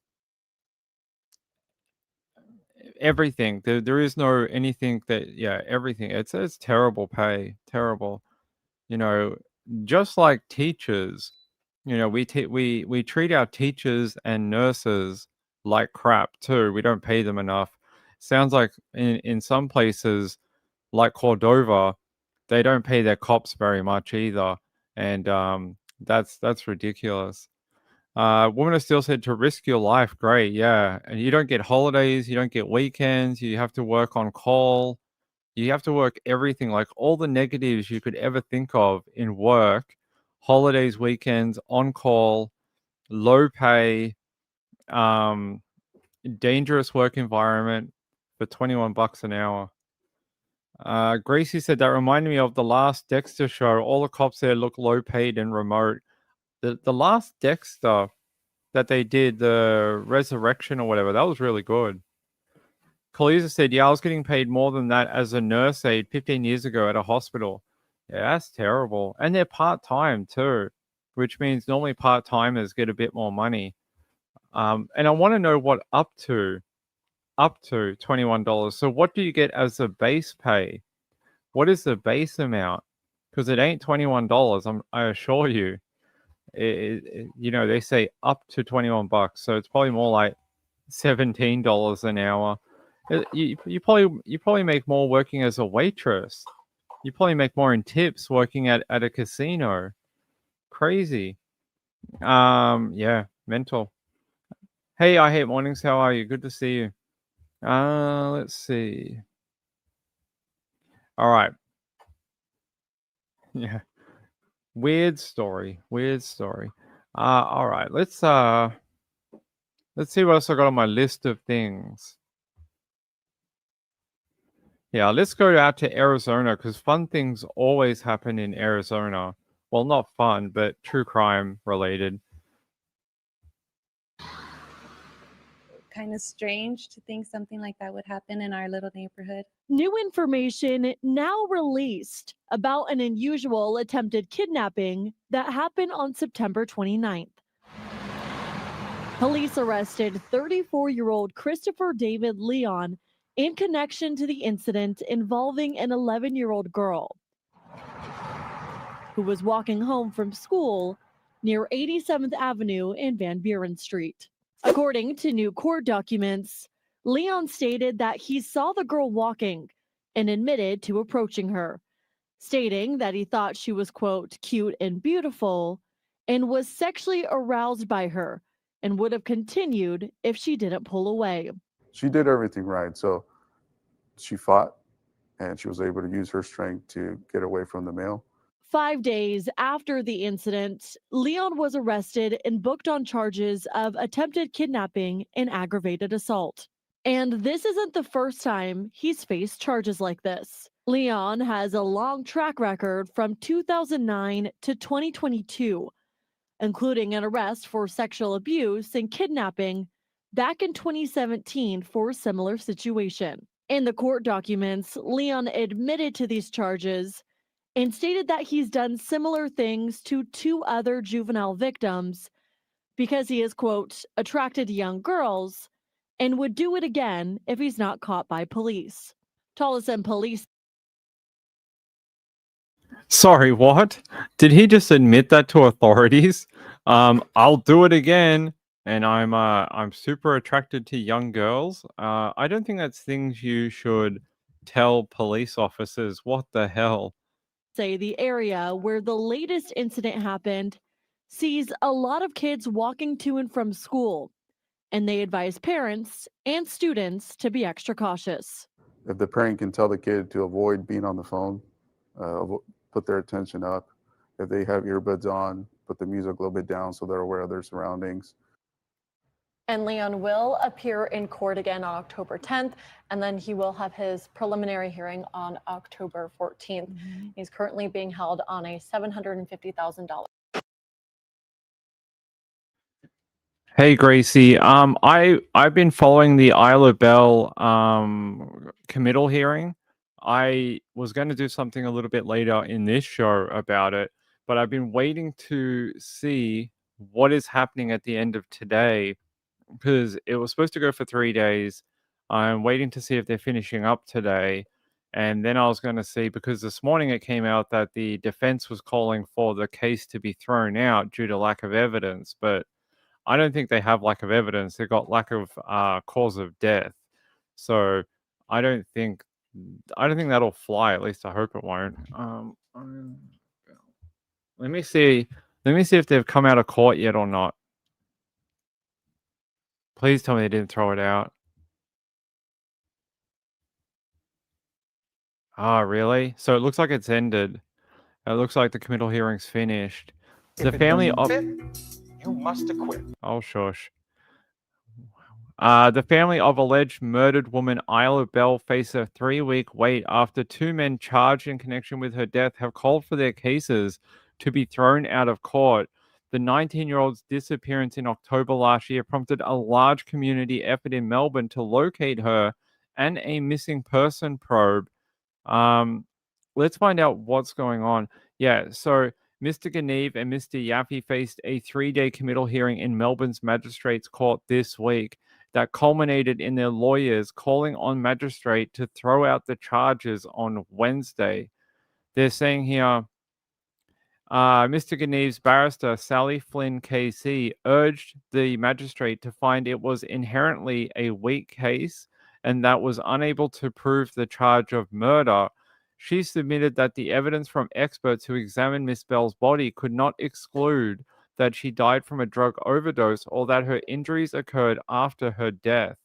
everything. There is no anything that everything. It's terrible pay, terrible. You know, just like teachers, we treat our teachers and nurses like crap too. We don't pay them enough. Sounds like in some places like Cordova, they don't pay their cops very much either, and that's ridiculous. Woman of Steel said to risk your life, great, yeah, and you don't get holidays, you don't get weekends, you have to work on call, you have to work everything, like all the negatives you could ever think of in work, holidays, weekends, on call, low pay, um, dangerous work environment for $21 an hour. Gracie said that reminded me of the last Dexter show. All the cops there look low paid and remote. The last Dexter that they did, the Resurrection or whatever, that was really good. Kaliza said, yeah, I was getting paid more than that as a nurse aide 15 years ago at a hospital. Yeah, that's terrible. And they're part-time too, which means normally part-timers get a bit more money. And I want to know what up to $21. So what do you get as a base pay? What is the base amount? Because it ain't $21. I assure you. They say up to $21, so it's probably more like $17 an hour. You probably make more working as a waitress. You probably make more in tips working at a casino. Crazy. Yeah, mental. Hey, I hate mornings. How are you? Good to see you. Let's see. All right. Yeah. Weird story. All right. Let's see what else I got on my list of things. Yeah, let's go out to Arizona because fun things always happen in Arizona. Well, not fun, but true crime related. Kind of strange to think something like that would happen in our little neighborhood. New information now released about an unusual attempted kidnapping that happened on September 29th. Police arrested 34-year-old Christopher David Leon in connection to the incident involving an 11-year-old girl who was walking home from school near 87th Avenue and Van Buren Street. According to new court documents, Leon stated that he saw the girl walking and admitted to approaching her, stating that he thought she was, quote, cute and beautiful, and was sexually aroused by her and would have continued if she didn't pull away. She did everything right. So she fought and she was able to use her strength to get away from the male. 5 days after the incident, Leon was arrested and booked on charges of attempted kidnapping and aggravated assault. And this isn't the first time he's faced charges like this. Leon has a long track record from 2009 to 2022, including an arrest for sexual abuse and kidnapping back in 2017 for a similar situation. In the court documents, Leon admitted to these charges and stated that he's done similar things to 2 other juvenile victims because he is, quote, attracted to young girls and would do it again if he's not caught by police. Tolleson police. Sorry, what? Did he just admit that to authorities? I'll do it again, and I'm super attracted to young girls. I don't think that's things you should tell police officers. What the hell? Say the area where the latest incident happened sees a lot of kids walking to and from school, and they advise parents and students to be extra cautious. If the parent can tell the kid to avoid being on the phone, put their attention up. If they have earbuds on, put the music a little bit down so they're aware of their surroundings. And Leon will appear in court again on October 10th, and then he will have his preliminary hearing on October 14th. He's currently being held on a $750,000. Hey Gracie, I've been following the Isla Belle committal hearing. I was going to do something a little bit later in this show about it, but I've been waiting to see what is happening at the end of today because it was supposed to go for 3 days. I'm waiting to see if they're finishing up today. And then I was going to see, because this morning it came out that the defense was calling for the case to be thrown out due to lack of evidence, but I don't think they have lack of evidence. They've got lack of cause of death. So I don't think that'll fly. At least I hope it won't. Let me see if they've come out of court yet or not. Please tell me they didn't throw it out. Ah, really? So it looks like it's ended. It looks like the committal hearing's finished. The family of You must acquit. Oh, shush. The family of alleged murdered woman Isla Belle face a 3-week wait after 2 men charged in connection with her death have called for their cases to be thrown out of court. The 19-year-old's disappearance in October last year prompted a large community effort in Melbourne to locate her and a missing person probe. Let's find out what's going on. Yeah, so Mr. Ganeve and Mr. Yaffe faced a 3-day committal hearing in Melbourne's Magistrates Court this week that culminated in their lawyers calling on magistrate to throw out the charges on Wednesday. They're saying here, Mr. Ganeve's barrister, Sally Flynn KC, urged the magistrate to find it was inherently a weak case and that was unable to prove the charge of murder. She submitted that the evidence from experts who examined Miss Bell's body could not exclude that she died from a drug overdose or that her injuries occurred after her death.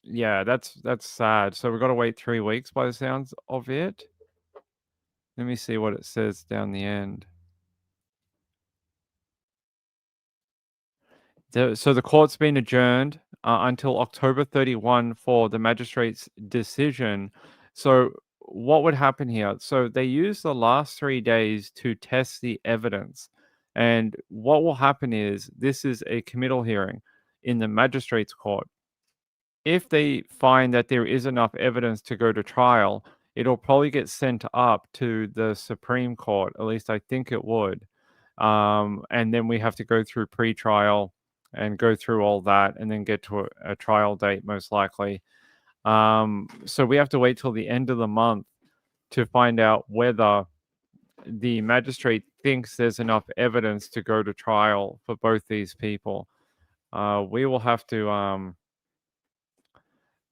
Yeah, that's sad. So we've got to wait 3 weeks by the sounds of it. Let me see what it says down the end. So the court's been adjourned until October 31 for the magistrate's decision. So what would happen here? So they use the last 3 days to test the evidence. And what will happen is this is a committal hearing in the magistrate's court. If they find that there is enough evidence to go to trial, it'll probably get sent up to the Supreme Court. At least I think it would. And then we have to go through pre-trial and go through all that and then get to a trial date most likely. So we have to wait till the end of the month to find out whether the magistrate thinks there's enough evidence to go to trial for both these people. We will have to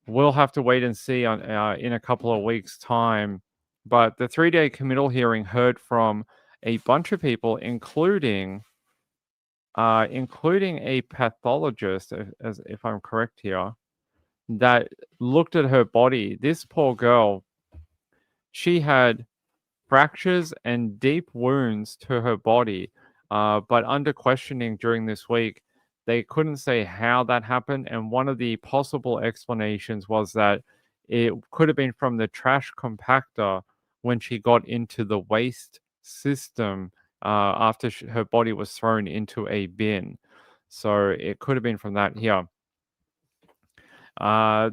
we'll have to wait and see on in a couple of weeks' time. But the 3-day committal hearing heard from a bunch of people, including a pathologist, if I'm correct here, that looked at her body. This poor girl, she had fractures and deep wounds to her body, but under questioning during this week, they couldn't say how that happened. And one of the possible explanations was that it could have been from the trash compactor when she got into the waste system after her body was thrown into a bin. So it could have been from that here.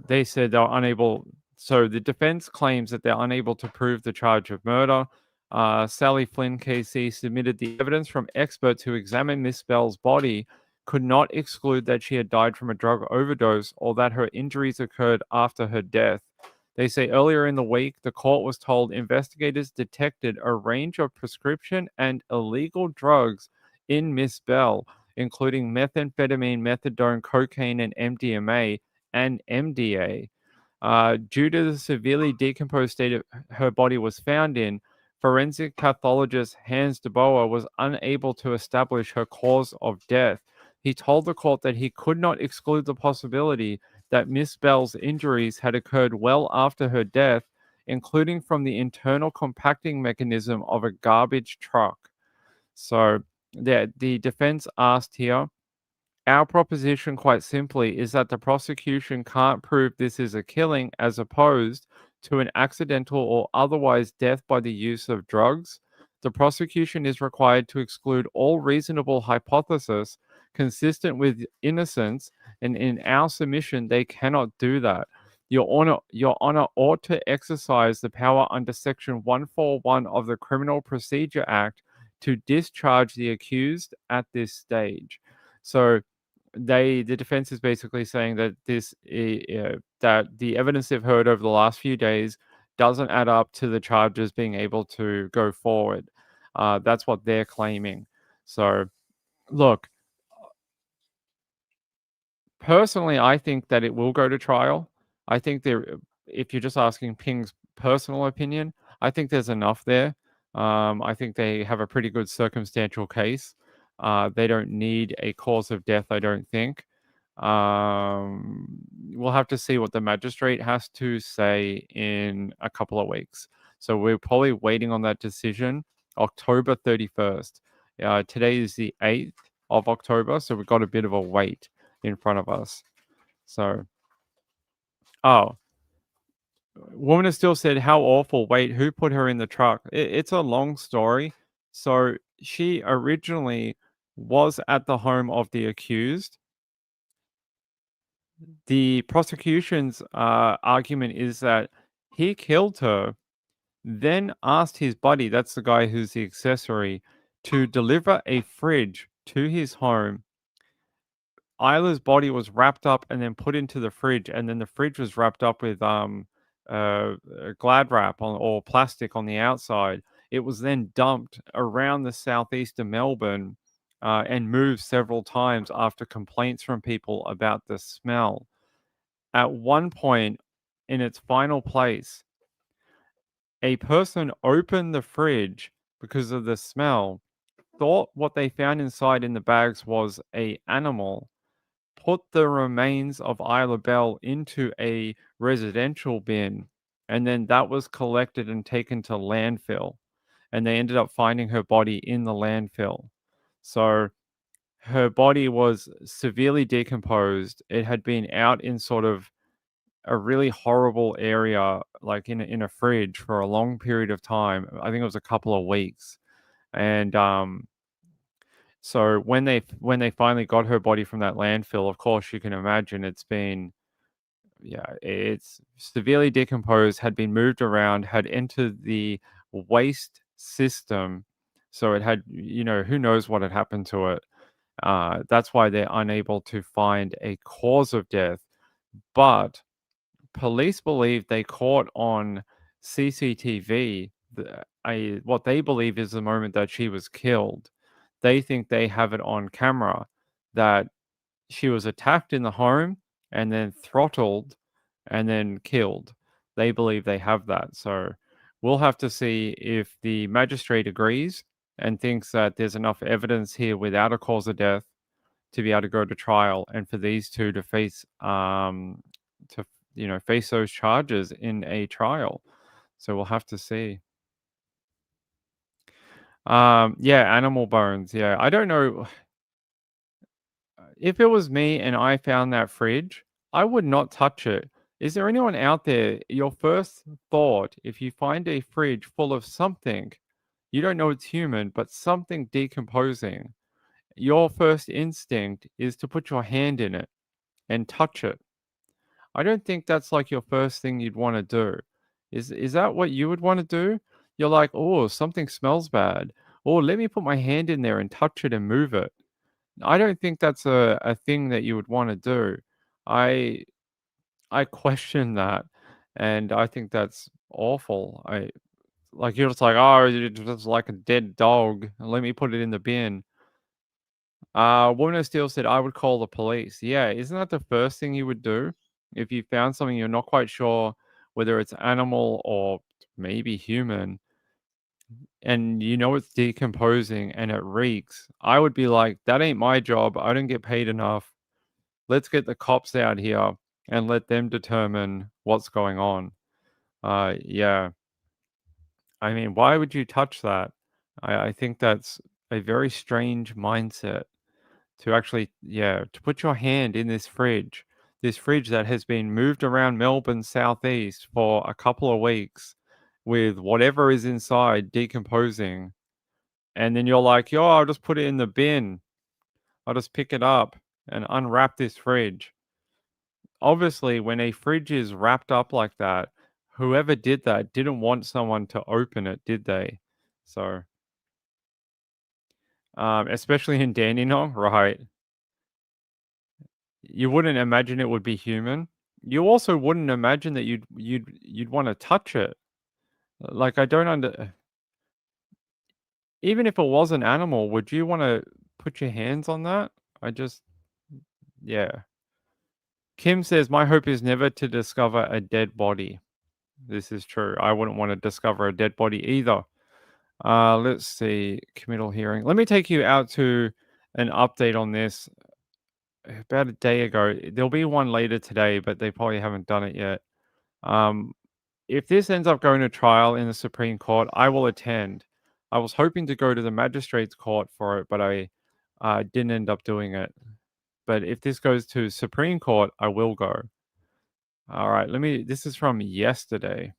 They said they're unable. So the defense claims that they're unable to prove the charge of murder. Sally Flynn KC submitted the evidence from experts who examined Miss Bell's body could not exclude that she had died from a drug overdose or that her injuries occurred after her death. They say earlier in the week, the court was told investigators detected a range of prescription and illegal drugs in Miss Bell, including methamphetamine, methadone, cocaine, and MDMA and MDA. Due to the severely decomposed state her body was found in, forensic pathologist Hans de Boer was unable to establish her cause of death. he told the court that he could not exclude the possibility that Miss Bell's injuries had occurred well after her death, including from the internal compacting mechanism of a garbage truck. So the defense asked here, our proposition, quite simply, is that the prosecution can't prove this is a killing as opposed to an accidental or otherwise death by the use of drugs. The prosecution is required to exclude all reasonable hypothesis consistent with innocence, and in our submission, they cannot do that. Your Honor ought to exercise the power under Section 141 of the Criminal Procedure Act to discharge the accused at this stage. So the defense is basically saying that that the evidence they've heard over the last few days doesn't add up to the charges being able to go forward. That's what they're claiming. So, look, personally, I think that it will go to trial. I think if you're just asking Ping's personal opinion, I think there's enough there. I think they have a pretty good circumstantial case. They don't need a cause of death, I don't think. We'll have to see what the magistrate has to say in a couple of weeks. So we're probably waiting on that decision October 31st. Today is the 8th of October, so we've got a bit of a wait in front of us. So, woman has still said, how awful. Wait, who put her in the truck? It's a long story. So she originally was at the home of the accused. The prosecution's argument is that he killed her, then asked his buddy, that's the guy who's the accessory, to deliver a fridge to his home. Isla's body was wrapped up and then put into the fridge, and then the fridge was wrapped up with glad wrap or plastic on the outside. It was then dumped around the southeast of Melbourne and moved several times after complaints from people about the smell. At one point, in its final place, a person opened the fridge because of the smell, thought what they found inside in the bags was an animal, put the remains of Isla Bell into a residential bin, and then that was collected and taken to landfill. And they ended up finding her body in the landfill. So her body was severely decomposed. It had been out in sort of a really horrible area, like in a fridge for a long period of time. I think it was a couple of weeks. And so when they finally got her body from that landfill, of course you can imagine it's severely decomposed, had been moved around, had entered the waste system. So it had, who knows what had happened to it. That's why they're unable to find a cause of death. But police believe they caught on CCTV what they believe is the moment that she was killed. They think they have it on camera that she was attacked in the home and then throttled and then killed. They believe they have that. So we'll have to see if the magistrate agrees and thinks that there's enough evidence here without a cause of death to be able to go to trial and for these two to face face those charges in a trial. So we'll have to see. Animal bones. Yeah, I don't know. If it was me and I found that fridge, I would not touch it. Is there anyone out there, your first thought, if you find a fridge full of something, you don't know it's human, but something decomposing, your first instinct is to put your hand in it and touch it? I don't think that's like your first thing you'd want to do. Is that what you would want to do? You're like, oh, something smells bad. Oh, let me put my hand in there and touch it and move it. I don't think that's a thing that you would want to do. I question that, and I think that's awful. You're just like, oh, it's like a dead dog. Let me put it in the bin. Woman of Steel said, I would call the police. Yeah, isn't that the first thing you would do? If you found something you're not quite sure whether it's animal or maybe human, and you know it's decomposing and it reeks, I would be like, that ain't my job. I don't get paid enough. Let's get the cops out here and let them determine what's going on. Yeah. I mean, why would you touch that? I think that's a very strange mindset to actually, yeah, to put your hand in this fridge that has been moved around Melbourne southeast for a couple of weeks with whatever is inside decomposing. And then you're like, yo, I'll just put it in the bin. I'll just pick it up and unwrap this fridge. Obviously, when a fridge is wrapped up like that, whoever did that didn't want someone to open it, did they? So, especially in Dandenong, right? You wouldn't imagine it would be human. You also wouldn't imagine that you'd want to touch it. Like I don't even if it was an animal, would you want to put your hands on that? Yeah. Kim says, my hope is never to discover a dead body. This is true. I wouldn't want to discover a dead body either. Let's see. Committal hearing. Let me take you out to an update on this. About a day ago. There'll be one later today, but they probably haven't done it yet. If this ends up going to trial in the Supreme Court, I will attend. I was hoping to go to the magistrate's court for it, but I didn't end up doing it. But if this goes to Supreme Court, I will go. All right, this is from yesterday.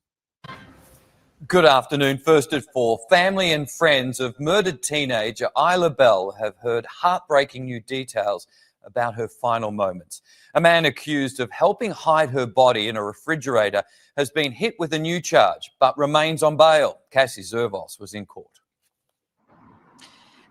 Good afternoon. First at 4, family and friends of murdered teenager Isla Bell have heard heartbreaking new details about her final moments. A man accused of helping hide her body in a refrigerator has been hit with a new charge, but remains on bail. Cassie Zervos was in court.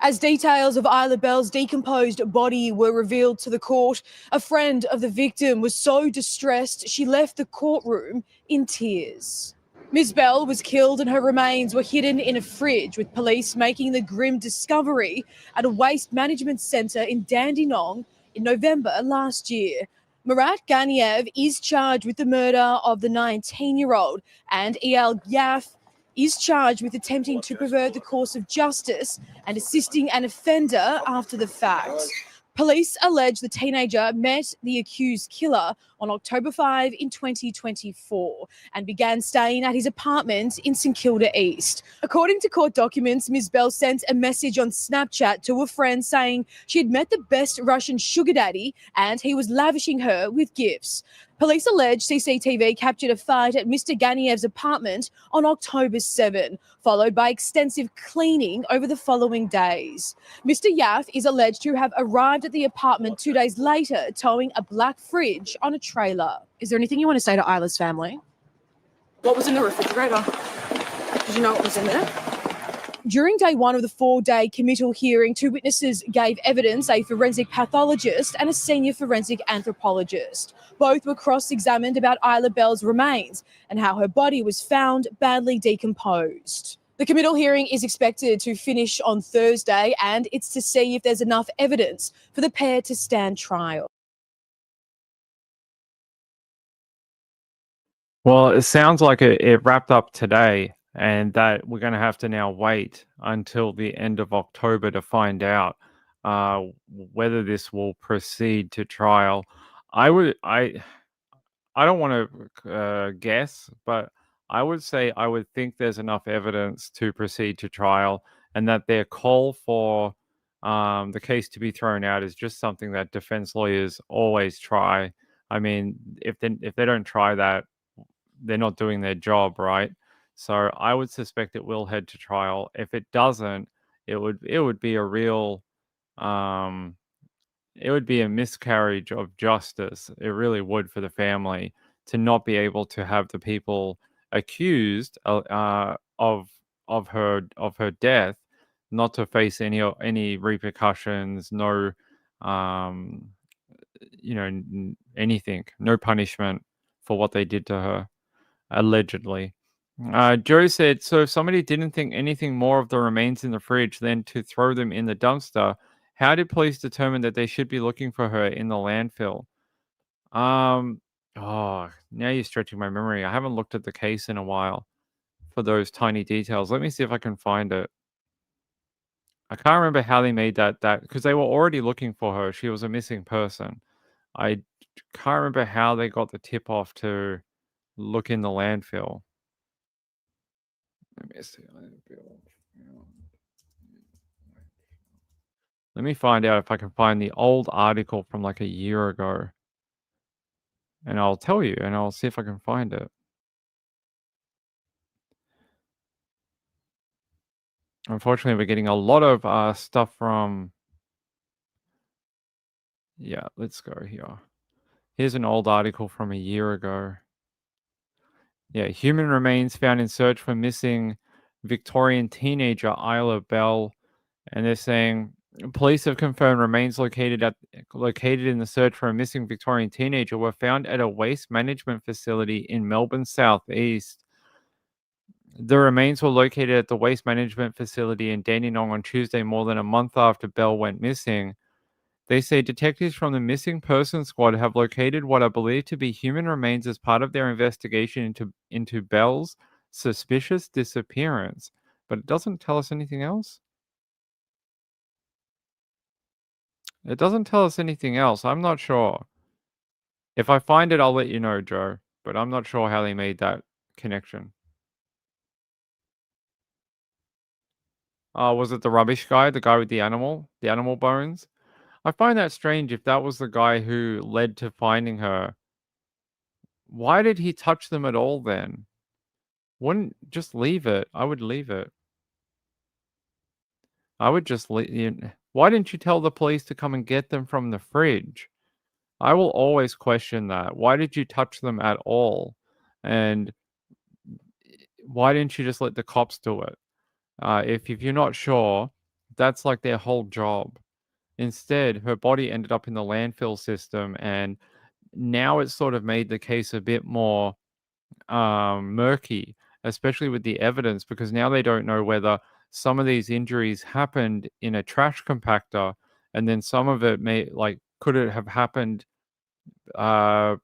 As details of Isla Bell's decomposed body were revealed to the court, a friend of the victim was so distressed she left the courtroom in tears. Ms. Bell was killed and her remains were hidden in a fridge, with police making the grim discovery at a waste management centre in Dandenong in November last year. Murat Ganiev is charged with the murder of the 19-year-old, and El Yaf is charged with attempting to pervert the course of justice and assisting an offender after the fact. Police allege the teenager met the accused killer on October 5 in 2024 and began staying at his apartment in St Kilda East. According to court documents, Ms. Bell sent a message on Snapchat to a friend saying she had met the best Russian sugar daddy and he was lavishing her with gifts. Police allege CCTV captured a fight at Mr. Ganiev's apartment on October 7, followed by extensive cleaning over the following days. Mr. Yaf is alleged to have arrived at the apartment 2 days later, towing a black fridge on a trailer. Is there anything you want to say to Isla's family? What was in the refrigerator? Did you know what was in there? During day one of the 4-day committal hearing, 2 witnesses gave evidence, a forensic pathologist and a senior forensic anthropologist. Both were cross-examined about Isla Bell's remains and how her body was found badly decomposed. The committal hearing is expected to finish on Thursday, and it's to see if there's enough evidence for the pair to stand trial. Well, it sounds like it wrapped up today, and that we're going to have to now wait until the end of October to find out whether this will proceed to trial. I don't want to guess, but I would say I would think there's enough evidence to proceed to trial, and that their call for the case to be thrown out is just something that defense lawyers always try. I mean, if they don't try that, they're not doing their job, right? So I would suspect it will head to trial. If it doesn't, it would be a real it would be a miscarriage of justice. It really would, for the family, to not be able to have the people accused of her death not to face any repercussions, no anything, no punishment for what they did to her, allegedly. Joe said, so if somebody didn't think anything more of the remains in the fridge than to throw them in the dumpster, how did police determine that they should be looking for her in the landfill? Oh, now you're stretching my memory. I haven't looked at the case in a while. for those tiny details. Let me see if I can find it. I can't remember how they made that because they were already looking for her. She was a missing person. I can't remember how they got the tip off to look in the landfill. Let me see. Let me find out if I can find the old article from like a year ago. And I'll tell you, and I'll see if I can find it. Unfortunately, we're getting a lot of stuff from... Yeah, let's go here. Here's an old article from a year ago. Yeah, human remains found in search for missing Victorian teenager Isla Bell. And they're saying police have confirmed remains located in the search for a missing Victorian teenager were found at a waste management facility in Melbourne's southeast. The remains were located at the waste management facility in Dandenong on Tuesday, more than a month after Bell went missing. They say detectives from the Missing Persons Squad have located what are believed to be human remains as part of their investigation into Bell's suspicious disappearance. But it doesn't tell us anything else. It doesn't tell us anything else. I'm not sure. If I find it, I'll let you know, Joe. But I'm not sure how they made that connection. Was it the rubbish guy? The guy with the animal bones? I find that strange if that was the guy who led to finding her. Why did he touch them at all then? Wouldn't just leave it. I would leave it. I would just leave. Why didn't you tell the police to come and get them from the fridge? I will always question that. Why did you touch them at all? And why didn't you just let the cops do it? If you're not sure, that's like their whole job. Instead, her body ended up in the landfill system, and now it's sort of made the case a bit more murky, especially with the evidence, because now they don't know whether some of these injuries happened in a trash compactor, and then some of it could it have happened, perimortem,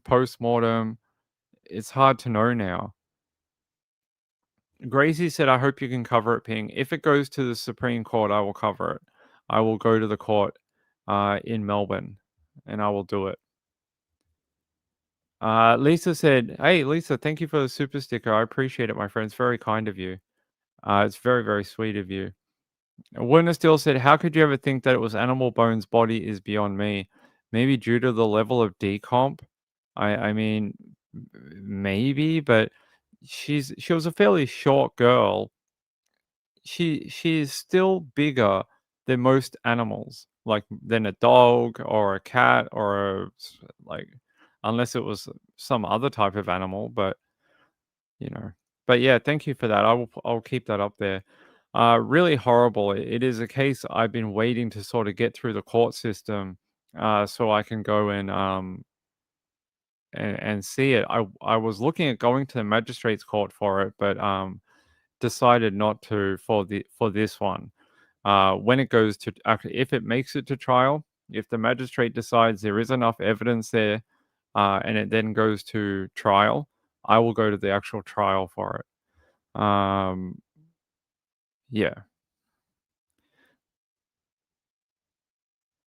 postmortem. It's hard to know now. Gracie said, I hope you can cover it, Ping. If it goes to the Supreme Court, I will cover it. I will go to the court in Melbourne, and I will do it. Lisa said, hey, Lisa, thank you for the super sticker. I appreciate it, my friend. It's very kind of you. It's very, very sweet of you. Werner Steele said, how could you ever think that it was Animal Bones' body is beyond me? Maybe due to the level of decomp? I mean, maybe, but she was a fairly short girl. She's still bigger than most animals, like than a dog or a cat or unless it was some other type of animal, but But yeah, thank you for that. I'll keep that up there. Really horrible. It is a case I've been waiting to sort of get through the court system, so I can go and see it. I was looking at going to the magistrate's court for it, but decided not to for this one. When it goes to if it makes it to trial, if the magistrate decides there is enough evidence there, and it then goes to trial, I will go to the actual trial for it. Yeah.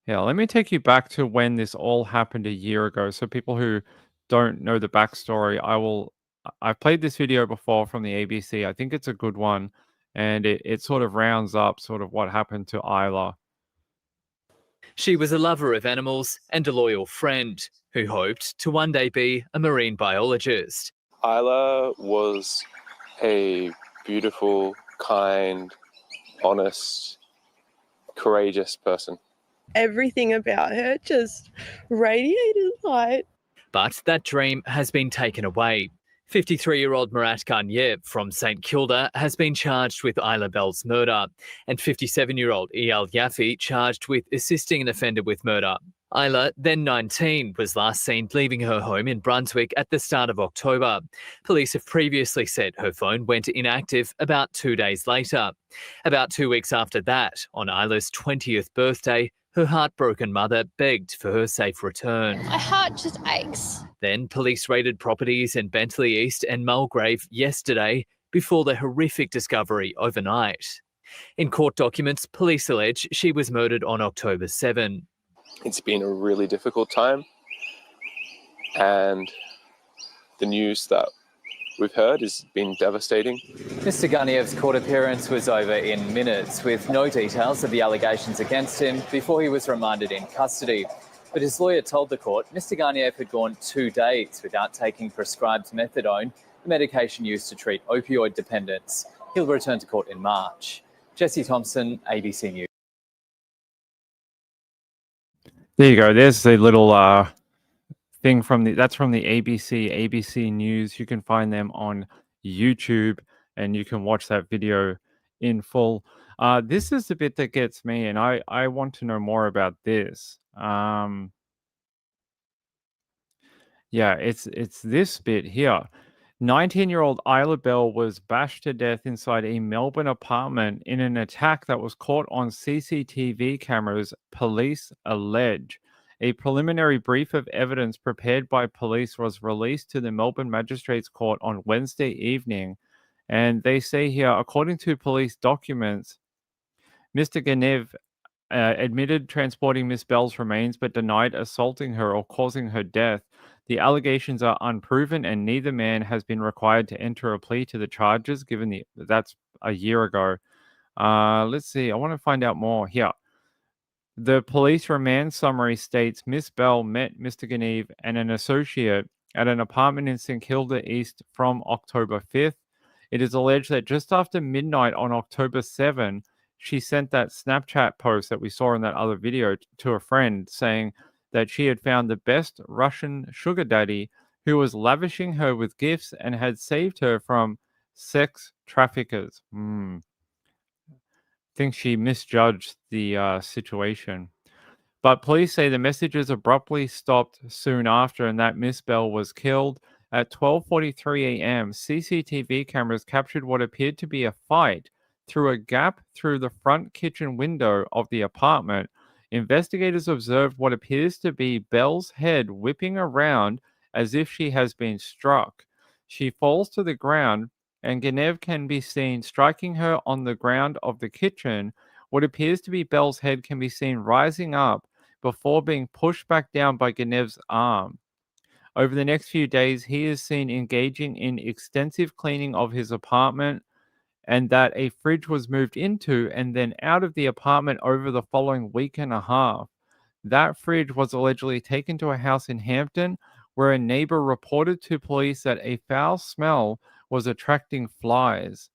Yeah, let me take you back to when this all happened a year ago. So people who don't know the backstory, I've played this video before from the ABC. I think it's a good one. And it sort of rounds up sort of what happened to Isla. She was a lover of animals and a loyal friend who hoped to one day be a marine biologist. Isla was a beautiful, kind, honest, courageous person. Everything about her just radiated light. But that dream has been taken away. 53-year-old Murat Garnier from St Kilda has been charged with Isla Bell's murder, and 57-year-old Eyal Yaffe charged with assisting an offender with murder. Isla, then 19, was last seen leaving her home in Brunswick at the start of October. Police have previously said her phone went inactive about 2 days later. About 2 weeks after that, on Isla's 20th birthday, Her heartbroken mother begged for her safe return. My heart just aches. Then police raided properties in Bentley East and Mulgrave yesterday before the horrific discovery overnight. In court documents, police allege she was murdered on October 7. It's been a really difficult time, and the news that we've heard has been devastating. Mr. Ganiev's court appearance was over in minutes, with no details of the allegations against him before he was remanded in custody. But his lawyer told the court Mr. Ganiev had gone 2 days without taking prescribed methadone, the medication used to treat opioid dependence. He'll return to court in March. Jesse Thompson, ABC News. There you go. There's the little thing that's from the ABC News. You can find them on YouTube and you can watch that video in full. This is the bit that gets me, and I want to know more about this. Yeah, it's this bit here. 19-year-old Isla Bell was bashed to death inside a Melbourne apartment in an attack that was caught on CCTV cameras, police allege. A preliminary brief of evidence prepared by police was released to the Melbourne Magistrates Court on Wednesday evening. And they say here, according to police documents, Mr. Ganev admitted transporting Miss Bell's remains but denied assaulting her or causing her death. The allegations are unproven and neither man has been required to enter a plea to the charges, given that's a year ago. Let's see. I want to find out more here. The police remand summary states Miss Bell met Mr. Ganev and an associate at an apartment in St Kilda East from October 5th. It is alleged that just after midnight on October 7, she sent that Snapchat post that we saw in that other video to a friend saying that she had found the best Russian sugar daddy who was lavishing her with gifts and had saved her from sex traffickers. Think she misjudged the situation. But police say the messages abruptly stopped soon after and that Miss Bell was killed. At 12:43 a.m., CCTV cameras captured what appeared to be a fight through a gap through the front kitchen window of the apartment. Investigators observed what appears to be Bell's head whipping around as if she has been struck. She falls to the ground, and Ganev can be seen striking her on the ground of the kitchen. What appears to be Bell's head can be seen rising up before being pushed back down by Ganev's arm. Over the next few days, he is seen engaging in extensive cleaning of his apartment, and that a fridge was moved into and then out of the apartment over the following week and a half. That fridge was allegedly taken to a house in Hampton, where a neighbor reported to police that a foul smell was attracting flies.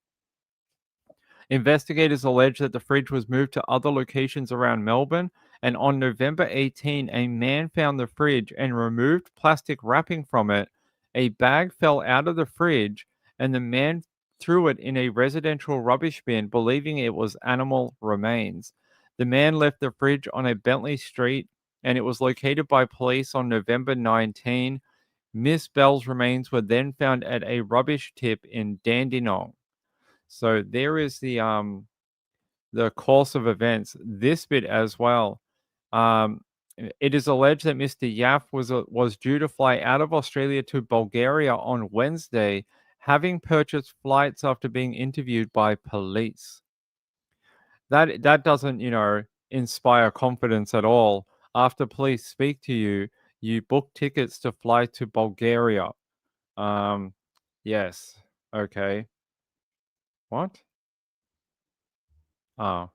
Investigators allege that the fridge was moved to other locations around Melbourne, and on November 18, a man found the fridge and removed plastic wrapping from it. A bag fell out of the fridge, and the man threw it in a residential rubbish bin, believing it was animal remains. The man left the fridge on a Bentley Street, and it was located by police on November 19. Miss Bell's remains were then found at a rubbish tip in Dandenong. So there is the course of events. This bit as well. It is alleged that Mr. Yaf was due to fly out of Australia to Bulgaria on Wednesday, having purchased flights after being interviewed by police. That doesn't, inspire confidence at all. After police speak to you, you book tickets to fly to Bulgaria. Yes. Okay. What? Oh.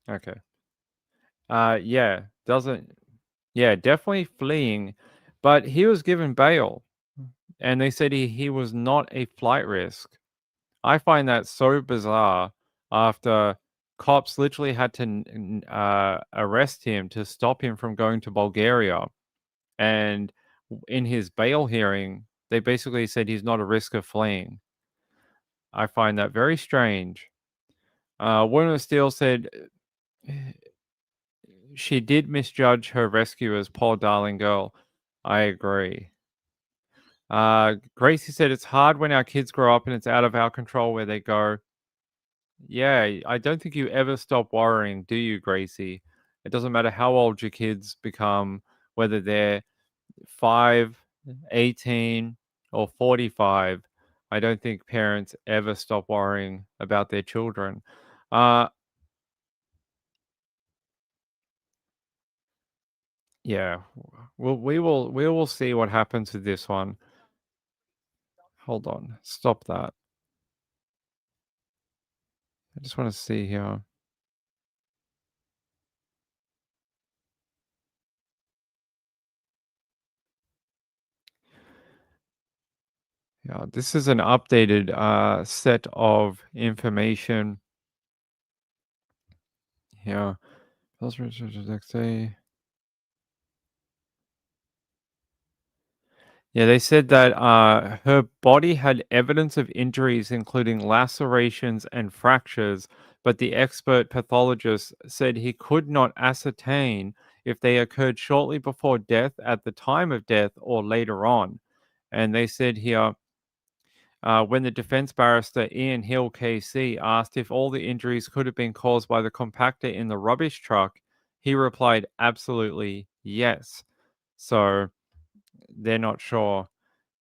Okay. Yeah, definitely fleeing, but he was given bail, and they said he was not a flight risk. I find that so bizarre after cops literally had to arrest him to stop him from going to Bulgaria. And in his bail hearing, they basically said he's not a risk of fleeing. I find that very strange. Woman of Steel said she did misjudge her rescuers, poor darling girl. I agree. Gracie said it's hard when our kids grow up and it's out of our control where they go. Yeah, I don't think you ever stop worrying, do you, Gracie? It doesn't matter how old your kids become, whether they're 5, 18, or 45. I don't think parents ever stop worrying about their children. Uh, yeah, we will see what happens with this one. Hold on, stop that. I just want to see here. Yeah, this is an updated set of information. Yeah. Next day. Yeah, they said that her body had evidence of injuries, including lacerations and fractures, but the expert pathologist said he could not ascertain if they occurred shortly before death, at the time of death, or later on. And they said here, when the defense barrister Ian Hill KC asked if all the injuries could have been caused by the compactor in the rubbish truck, he replied, absolutely yes. So they're not sure.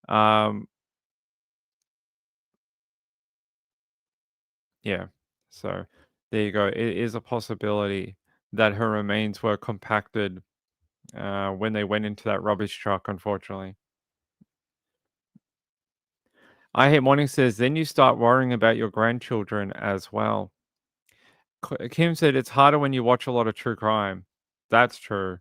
Um, yeah. So there you go. It is a possibility that her remains were compacted when they went into that rubbish truck, unfortunately. I Hate Morning says, then you start worrying about your grandchildren as well. Kim said, it's harder when you watch a lot of true crime. That's true.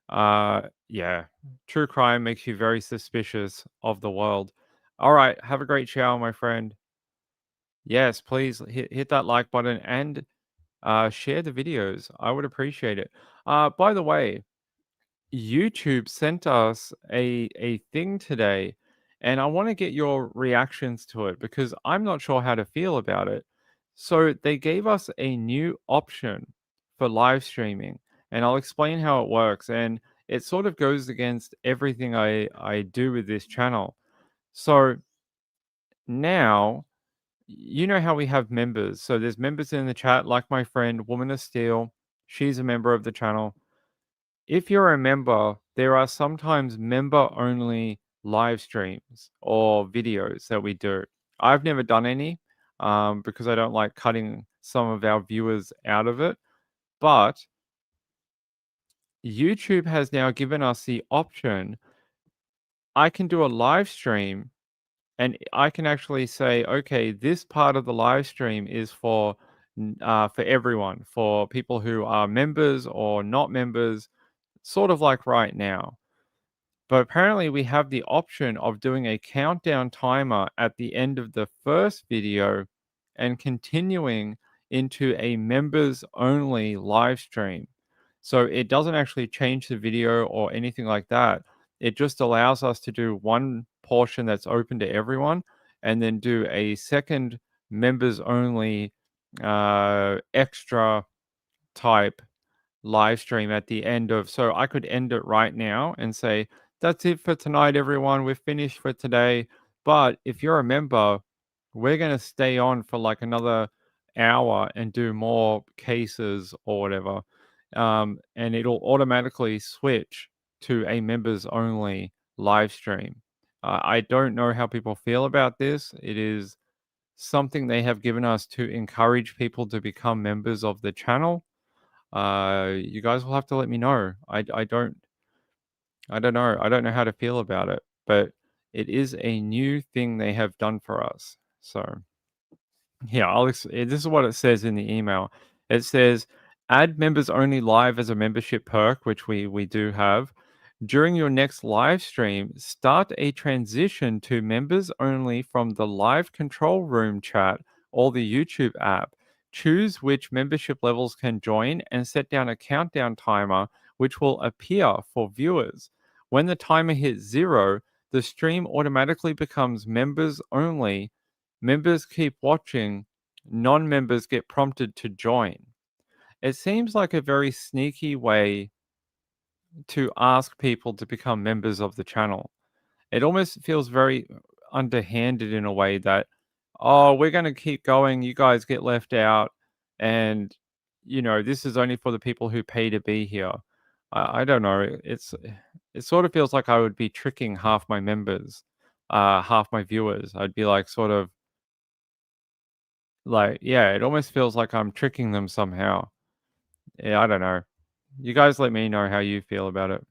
Yeah. True crime makes you very suspicious of the world. All right. Have a great shower, my friend. Yes, please hit that like button and share the videos. I would appreciate it. By the way, YouTube sent us a thing today, and I want to get your reactions to it because I'm not sure how to feel about it. So they gave us a new option for live streaming, and I'll explain how it works. And it sort of goes against everything I do with this channel. So now you know how we have members. So there's members in the chat, like my friend Woman of Steel. She's a member of the channel. If you're a member, there are sometimes member only live streams or videos that we do. I've never done any because I don't like cutting some of our viewers out of it. But YouTube has now given us the option. I can do a live stream and I can actually say, okay, this part of the live stream is for everyone, for people who are members or not members, sort of like right now. But apparently we have the option of doing a countdown timer at the end of the first video and continuing into a members only live stream. So it doesn't actually change the video or anything like that. It just allows us to do one portion that's open to everyone and then do a second members only extra type live stream at the end of. So I could end it right now and say, that's it for tonight, everyone. We're finished for today. But if you're a member, we're going to stay on for like another hour and do more cases or whatever. And it'll automatically switch to a members only live stream. I don't know how people feel about this. It is something they have given us to encourage people to become members of the channel. You guys will have to let me know. I don't know. I don't know how to feel about it, but it is a new thing they have done for us. So yeah, this is what it says in the email. It says add members only live as a membership perk, which we do have. During your next live stream, start a transition to members only from the live control room chat or the YouTube app. Choose which membership levels can join and set down a countdown timer which will appear for viewers. When the timer hits 0, the stream automatically becomes members only. Members keep watching, non-members get prompted to join. It seems like a very sneaky way to ask people to become members of the channel. It almost feels very underhanded in a way that oh, we're going to keep going, you guys get left out, and this is only for the people who pay to be here. I don't know. It sort of feels like I would be tricking half my members, half my viewers. I'd be like sort of like, yeah, it almost feels like I'm tricking them somehow. Yeah, I don't know. You guys let me know how you feel about it.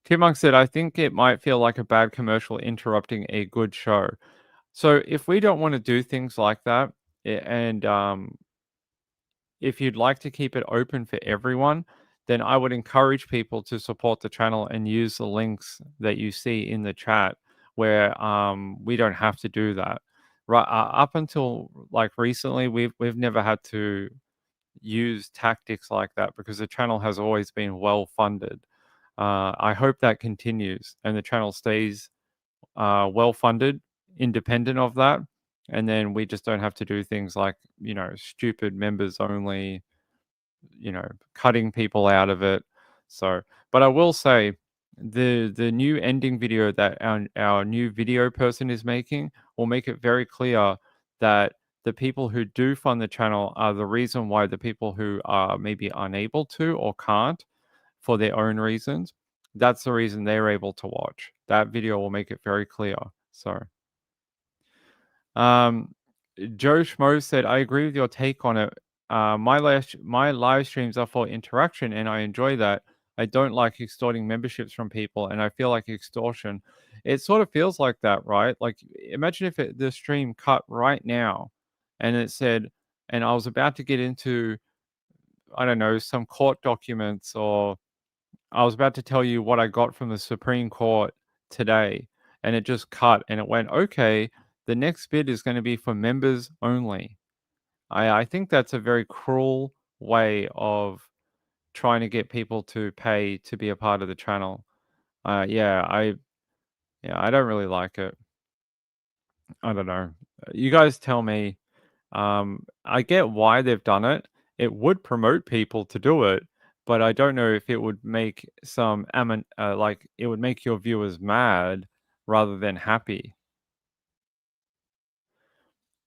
Chipmunk said, I think it might feel like a bad commercial interrupting a good show. So if we don't want to do things like that, and if you'd like to keep it open for everyone, then I would encourage people to support the channel and use the links that you see in the chat where we don't have to do that. Right, up until like recently, we've never had to use tactics like that because the channel has always been well funded. I hope that continues and the channel stays well funded, independent of that. And then we just don't have to do things like, stupid members only, cutting people out of it. So, but I will say the new ending video that our new video person is making will make it very clear that the people who do fund the channel are the reason why the people who are maybe unable to or can't for their own reasons, that's the reason they're able to watch. That video will make it very clear. So, Joe Schmo said, I agree with your take on it. My live streams are for interaction and I enjoy that. I don't like extorting memberships from people and I feel like extortion. It sort of feels like that, right? Like imagine if the stream cut right now and it said, and I was about to get into, I don't know, some court documents, or I was about to tell you what I got from the Supreme Court today, and it just cut and it went, okay, the next bit is going to be for members only. I think that's a very cruel way of trying to get people to pay to be a part of the channel. I don't really like it. I don't know. You guys tell me. I get why they've done it. It would promote people to do it, but I don't know if it would make like it would make your viewers mad rather than happy.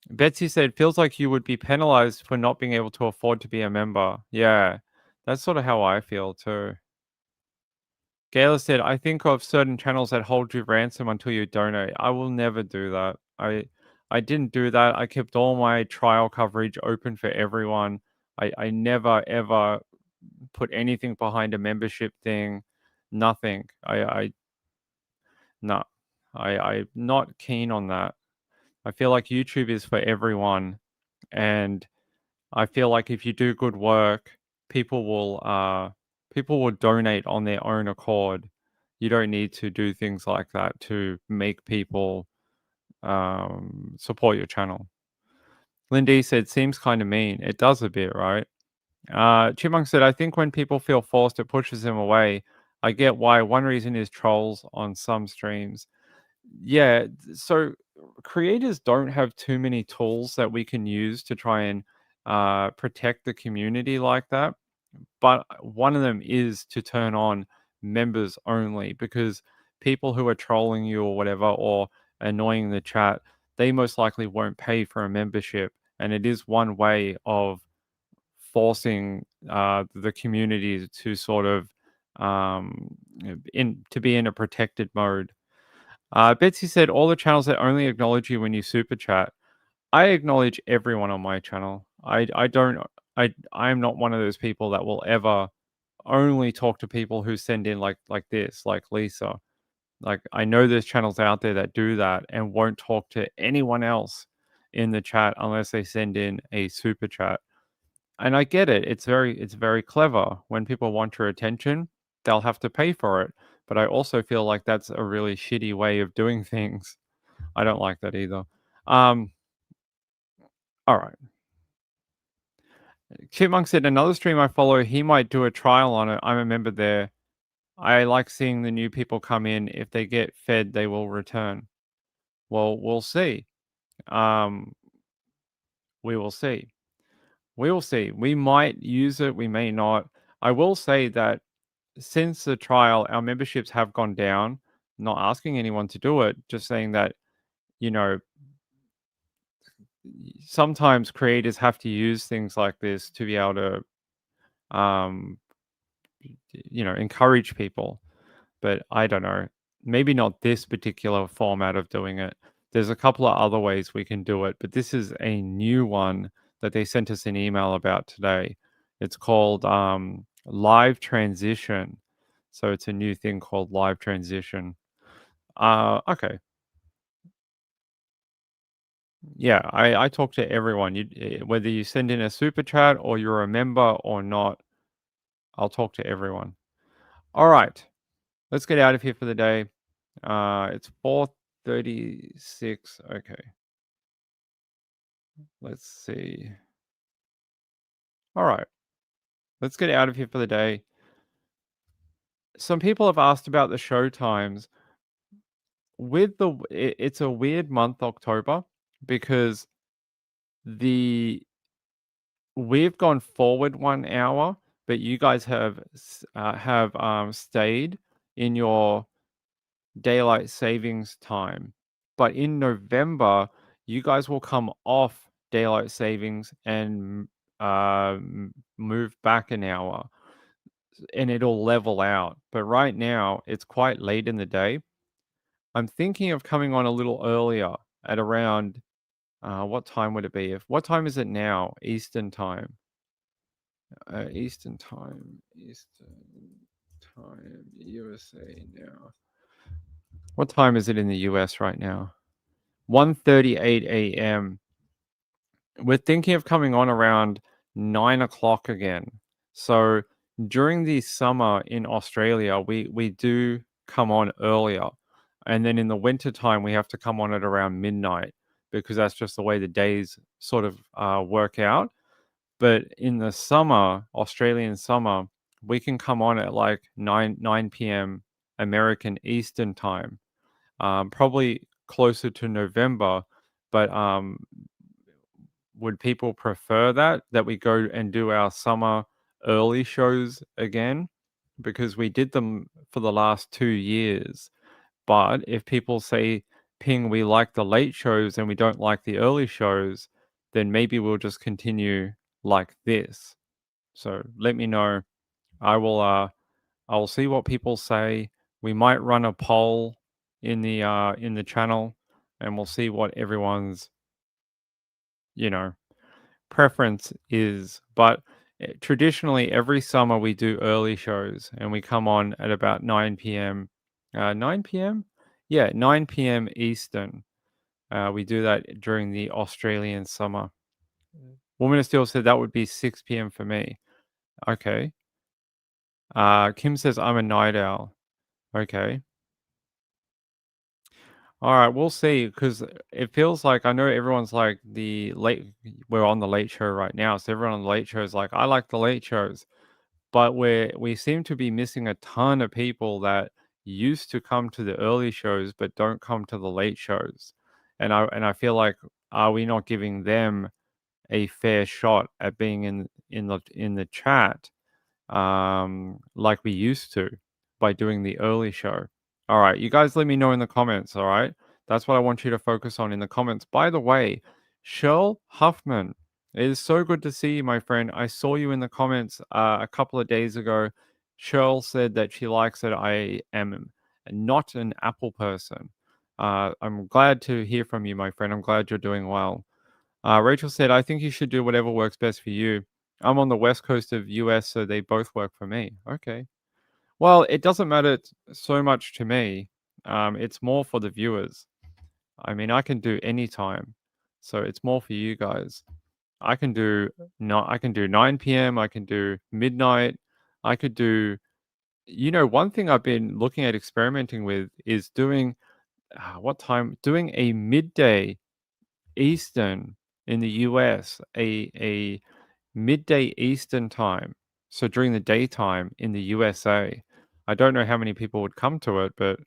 Betsy said, feels like you would be penalized for not being able to afford to be a member. Yeah, that's sort of how I feel too. Gayla said, I think of certain channels that hold you ransom until you donate. I will never do that. I didn't do that. I kept all my trial coverage open for everyone. I never ever put anything behind a membership thing. Nothing. No. I'm not keen on that. I feel like YouTube is for everyone, and I feel like if you do good work, people will donate on their own accord. You don't need to do things like that to make people support your channel. Lindy said, seems kind of mean. It does a bit, right? Chipmunk said, I think when people feel forced, it pushes them away. I get why. One reason is trolls on some streams. Yeah, so creators don't have too many tools that we can use to try and protect the community like that. But one of them is to turn on members only, because people who are trolling you or whatever, or annoying the chat, they most likely won't pay for a membership. And it is one way of forcing the community to sort of to be in a protected mode. Betsy said, all the channels that only acknowledge you when you super chat. I acknowledge everyone on my channel. I'm not one of those people that will ever only talk to people who send in like this, like Lisa. Like I know there's channels out there that do that and won't talk to anyone else in the chat unless they send in a super chat. And I get it. It's very clever. When people want your attention, they'll have to pay for it. But I also feel like that's a really shitty way of doing things. I don't like that either. All right. Chipmunk said, another stream I follow, he might do a trial on it. I'm a member there. I like seeing the new people come in. If they get fed, they will return. Well, we'll see. We will see. We will see. We might use it. We may not. I will say that since the trial, our memberships have gone down. Not asking anyone to do it, just saying that, you know, sometimes creators have to use things like this to be able to, encourage people. But I don't know, maybe not this particular format of doing it. There's a couple of other ways we can do it, but this is a new one that they sent us an email about today. It's called live transition. So it's a new thing called live transition. Okay. Yeah, I talk to everyone. Whether you send in a super chat or you're a member or not, I'll talk to everyone. All right, let's get out of here for the day. It's 4:36. Okay. Let's see. All right. Let's get out of here for the day. Some people have asked about the show times. It's a weird month, October, because we've gone forward 1 hour, but you guys have stayed in your daylight savings time. But in November, you guys will come off daylight savings and move back an hour, and it'll level out. But right now, it's quite late in the day. I'm thinking of coming on a little earlier at around what time would it be? What time is it now? Eastern time. Eastern time, USA now. What time is it in the US right now? 1:38 a.m. We're thinking of coming on around 9 o'clock again. So during the summer in Australia, we do come on earlier. And then in the winter time, we have to come on at around midnight because that's just the way the days sort of work out. But in the summer, Australian summer, we can come on at like 9 p.m. American Eastern time, probably closer to November. But would people prefer that we go and do our summer early shows again? Because we did them for the last 2 years. But if people say, Ping, we like the late shows and we don't like the early shows, then maybe we'll just continue like this. So let me know. I will see what people say. We might run a poll in the channel, and we'll see what everyone's preference is. But traditionally every summer we do early shows and we come on at about 9 p.m. 9 p.m. Yeah, 9 p.m. Eastern. We do that during the Australian summer. Woman of Steel said that would be 6 p.m. for me. Okay. Kim says I'm a night owl. Okay. All right, we'll see, because it feels like I know everyone's like we're on the late show right now, so everyone on the late show is like, I like the late shows, but we seem to be missing a ton of people that used to come to the early shows but don't come to the late shows, and I feel like, are we not giving them a fair shot at being in the chat, like we used to, by doing the early show? All right, you guys let me know in the comments, all right? That's what I want you to focus on in the comments. By the way, Shirl Huffman, it is so good to see you, my friend. I saw you in the comments a couple of days ago. Shirl said that she likes that I am not an Apple person. I'm glad to hear from you, my friend. I'm glad you're doing well. Rachel said, I think you should do whatever works best for you. I'm on the west coast of US, so they both work for me. Okay. Well, it doesn't matter so much to me. It's more for the viewers. I mean, I can do any time, so it's more for you guys. I can do 9 p.m. I can do midnight. I could do. One thing I've been looking at experimenting with is doing what time? Doing a midday Eastern in the US, a midday Eastern time. So during the daytime in the USA. I don't know how many people would come to it, but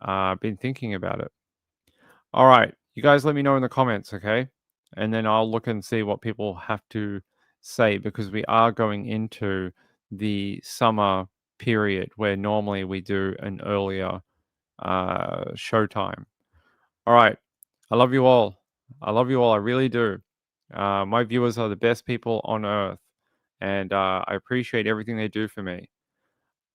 I've been thinking about it. All right, you guys let me know in the comments, okay? And then I'll look and see what people have to say, because we are going into the summer period where normally we do an earlier showtime. All right, I love you all. I love you all. I really do. My viewers are the best people on earth, and I appreciate everything they do for me.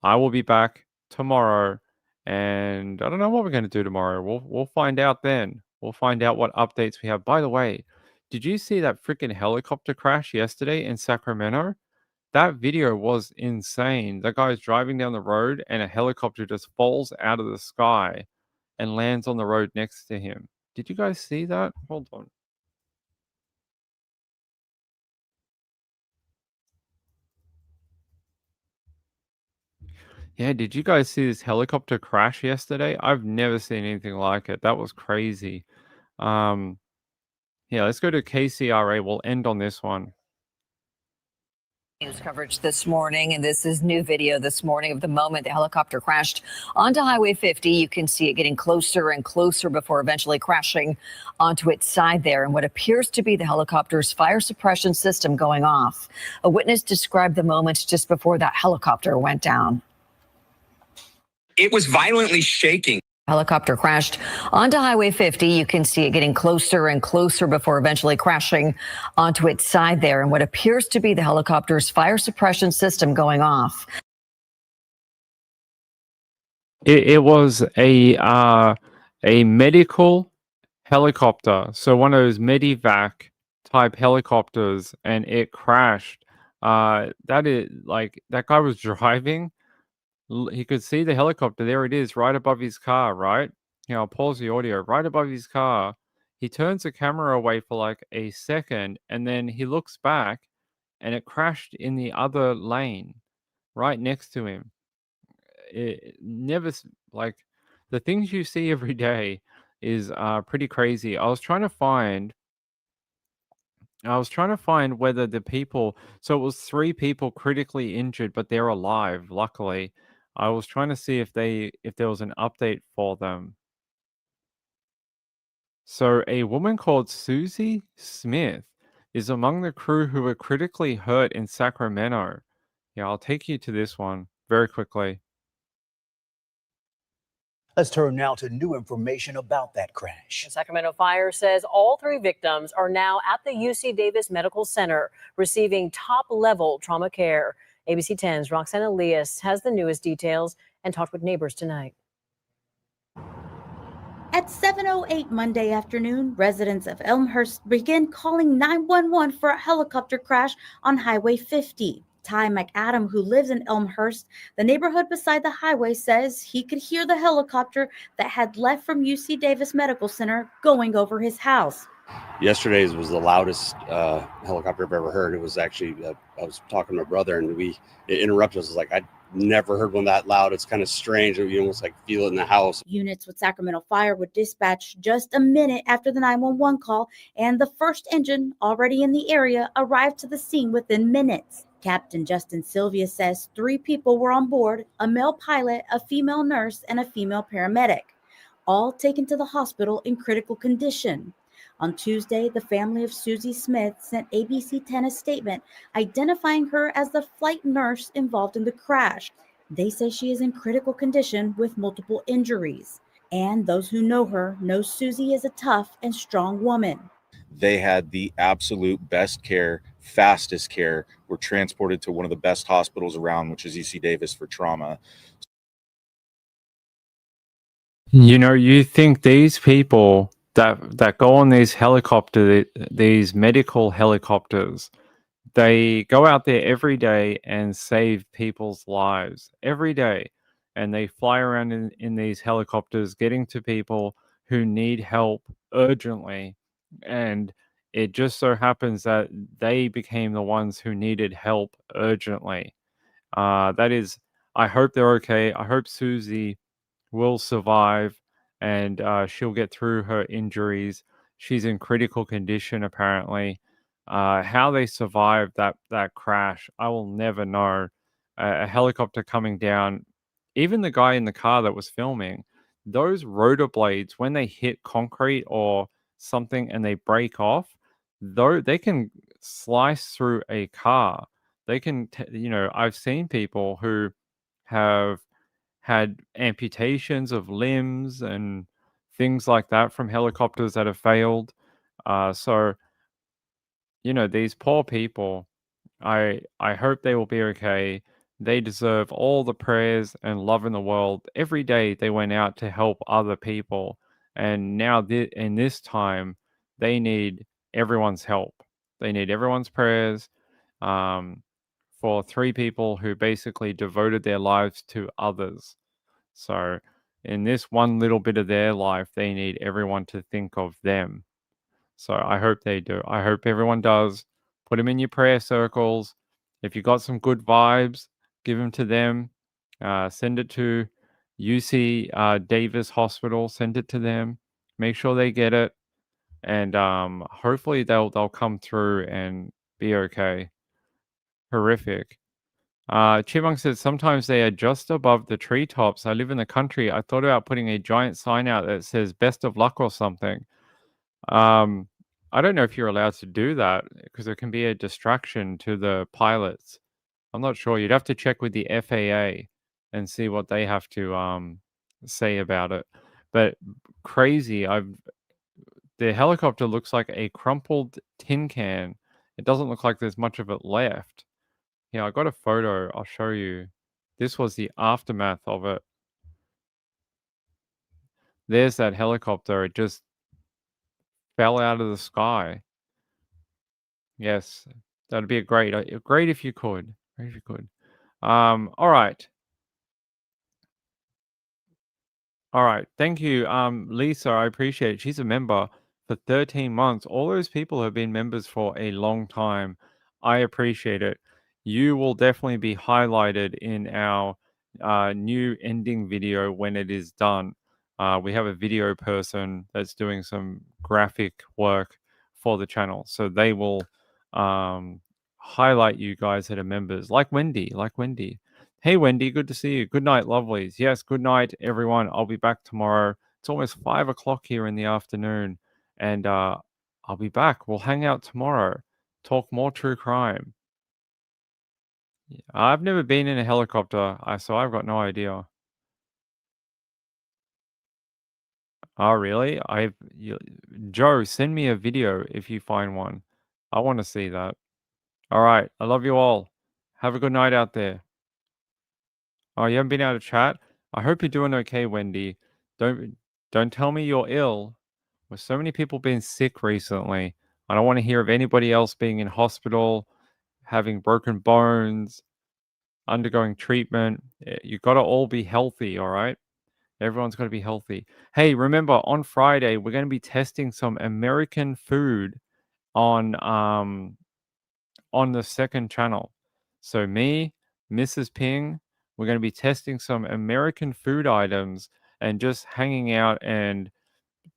I will be back tomorrow, and I don't know what we're going to do tomorrow. We'll find out then. We'll find out what updates we have. By the way, did you see that freaking helicopter crash yesterday in Sacramento? That video was insane. That guy is driving down the road, and a helicopter just falls out of the sky and lands on the road next to him. Did you guys see that? Hold on. Yeah, did you guys see this helicopter crash yesterday? I've never seen anything like it. That was crazy. Um, yeah, let's go to KCRA. We'll end on this one. News coverage this morning, and this is new video this morning of the moment the helicopter crashed onto Highway 50. You can see it getting closer and closer before eventually crashing onto its side there, and what appears to be the helicopter's fire suppression system going off. A witness described the moment just before that helicopter went down. It was violently shaking. Helicopter crashed onto Highway 50. You can see it getting closer and closer before eventually crashing onto its side there, and what appears to be the helicopter's fire suppression system going off. It was a medical helicopter, so one of those medivac type helicopters, and it crashed. That is like that guy was driving. He could see the helicopter. There it is, right above his car, right? I'll pause the audio. Right above his car. He turns the camera away for like a second, and then he looks back, and it crashed in the other lane, right next to him. It never, like, the things you see every day is pretty crazy. I was trying to find whether the people, so it was 3 people critically injured, but they're alive, luckily. I was trying to see if there was an update for them. So a woman called Susie Smith is among the crew who were critically hurt in Sacramento. Yeah, I'll take you to this one very quickly. Let's turn now to new information about that crash. The Sacramento Fire says all 3 victims are now at the UC Davis Medical Center receiving top-level trauma care. ABC 10's Roxanne Elias has the newest details and talked with neighbors tonight. At 7:08 Monday afternoon, residents of Elmhurst began calling 911 for a helicopter crash on Highway 50. Ty McAdam, who lives in Elmhurst, the neighborhood beside the highway, says he could hear the helicopter that had left from UC Davis Medical Center going over his house. Yesterday's was the loudest helicopter I've ever heard. It was actually, I was talking to my brother, and it interrupted us. It was like, I'd never heard one that loud. It's kind of strange. You almost like feel it in the house. Units with Sacramento Fire were dispatched just a minute after the 911 call, and the first engine, already in the area, arrived to the scene within minutes. Captain Justin Sylvia says 3 people were on board, a male pilot, a female nurse, and a female paramedic, all taken to the hospital in critical condition. On Tuesday, the family of Susie Smith sent ABC 10 a statement identifying her as the flight nurse involved in the crash. They say she is in critical condition with multiple injuries. And those who know her know Susie is a tough and strong woman. They had the absolute best care, fastest care, were transported to one of the best hospitals around, which is UC Davis for trauma. You think these people that go on these these medical helicopters, they go out there every day and save people's lives every day, and they fly around in these helicopters getting to people who need help urgently, and it just so happens that they became the ones who needed help urgently. I hope they're okay. I hope Susie will survive, and she'll get through her injuries. She's in critical condition, apparently. How they survived that crash, I will never know. A helicopter coming down, even the guy in the car that was filming, those rotor blades, when they hit concrete or something and they break off, though they can slice through a car. They can, I've seen people who have had amputations of limbs and things like that from helicopters that have failed. So these poor people, I hope they will be okay. They deserve all the prayers and love in the world. Every day they went out to help other people, and now in this time they need everyone's help. They need everyone's prayers. For 3 people who basically devoted their lives to others. So in this one little bit of their life, they need everyone to think of them. So I hope they do. I hope everyone does. Put them in your prayer circles. If you got some good vibes, give them to them. Send it to UC Davis Hospital. Send it to them. Make sure they get it, and hopefully they'll come through and be okay. Horrific. Chipmunk says sometimes they are just above the treetops. I live in the country. I thought about putting a giant sign out that says "Best of luck" or something. I don't know if you're allowed to do that because it can be a distraction to the pilots. I'm not sure. You'd have to check with the FAA and see what they have to say about it. But crazy. The helicopter looks like a crumpled tin can. It doesn't look like there's much of it left. Yeah, I got a photo. I'll show you. This was the aftermath of it. There's that helicopter. It just fell out of the sky. Yes, that'd be great if you could. Great if you could. All right. All right. Thank you, Lisa. I appreciate it. She's a member for 13 months. All those people have been members for a long time. I appreciate it. You will definitely be highlighted in our new ending video when it is done. We have a video person that's doing some graphic work for the channel. So they will highlight you guys that are members, like Wendy. Hey, Wendy, good to see you. Good night, lovelies. Yes, good night, everyone. I'll be back tomorrow. It's almost 5 o'clock here in the afternoon, and I'll be back. We'll hang out tomorrow, talk more true crime. Yeah, I've never been in a helicopter, so I've got no idea. Oh, really? Joe, send me a video if you find one. I want to see that. All right. I love you all. Have a good night out there. Oh, you haven't been able to chat? I hope you're doing okay, Wendy. Don't tell me you're ill. With so many people being sick recently, I don't want to hear of anybody else being in hospital, having broken bones, undergoing treatment. You got to all be healthy, all right? Everyone's got to be healthy. Hey, remember, on Friday, we're going to be testing some American food on the second channel. So me, Mrs. Ping, we're going to be testing some American food items and just hanging out and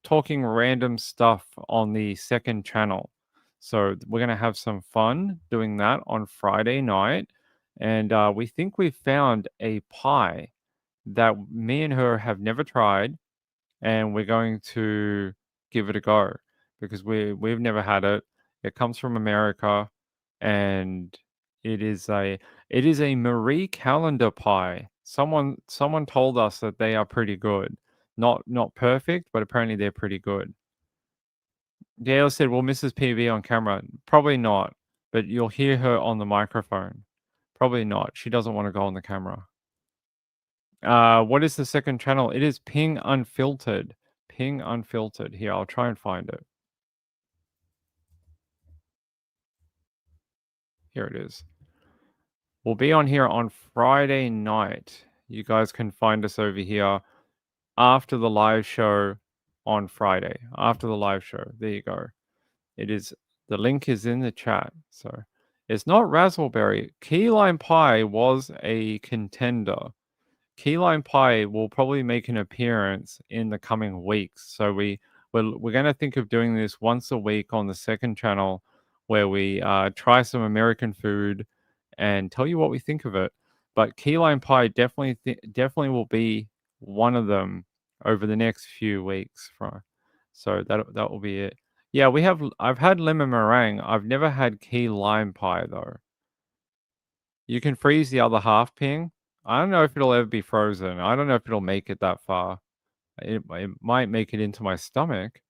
talking random stuff on the second channel. So we're going to have some fun doing that on Friday night. And we think we've found a pie that me and her have never tried. And we're going to give it a go because we've never had it. It comes from America, and it is a Marie Callender pie. Someone told us that they are pretty good. Not perfect, but apparently they're pretty good. Gail said, "Will Mrs. P be on camera?" Probably not, but you'll hear her on the microphone. Probably not. She doesn't want to go on the camera. What is the second channel? It is Ping Unfiltered. Ping Unfiltered. Here, I'll try and find it. Here it is. We'll be on here on Friday night. You guys can find us over here after the live show on Friday. After the live show. There you go. The link is in the chat. So it's not raspberry. Key lime pie was a contender. Key lime pie will probably make an appearance in the coming weeks. So we're going to think of doing this once a week on the second channel, where we try some American food and tell you what we think of it. But key lime pie definitely will be one of them over the next few weeks. So that will be it. Yeah, I've had lemon meringue. I've never had key lime pie though. You can freeze the other half, Ping. I don't know if it'll ever be frozen. I don't know if it'll make it that far. It might make it into my stomach.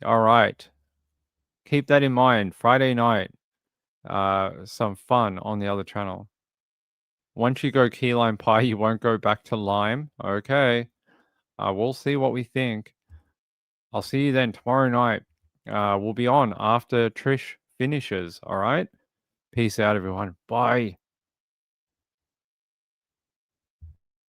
All right. Keep that in mind. Friday night, some fun on the other channel. Once you go key lime pie, you won't go back to lime. Okay. We'll see what we think. I'll see you then tomorrow night. We'll be on after Trish finishes. All right. Peace out, everyone. Bye.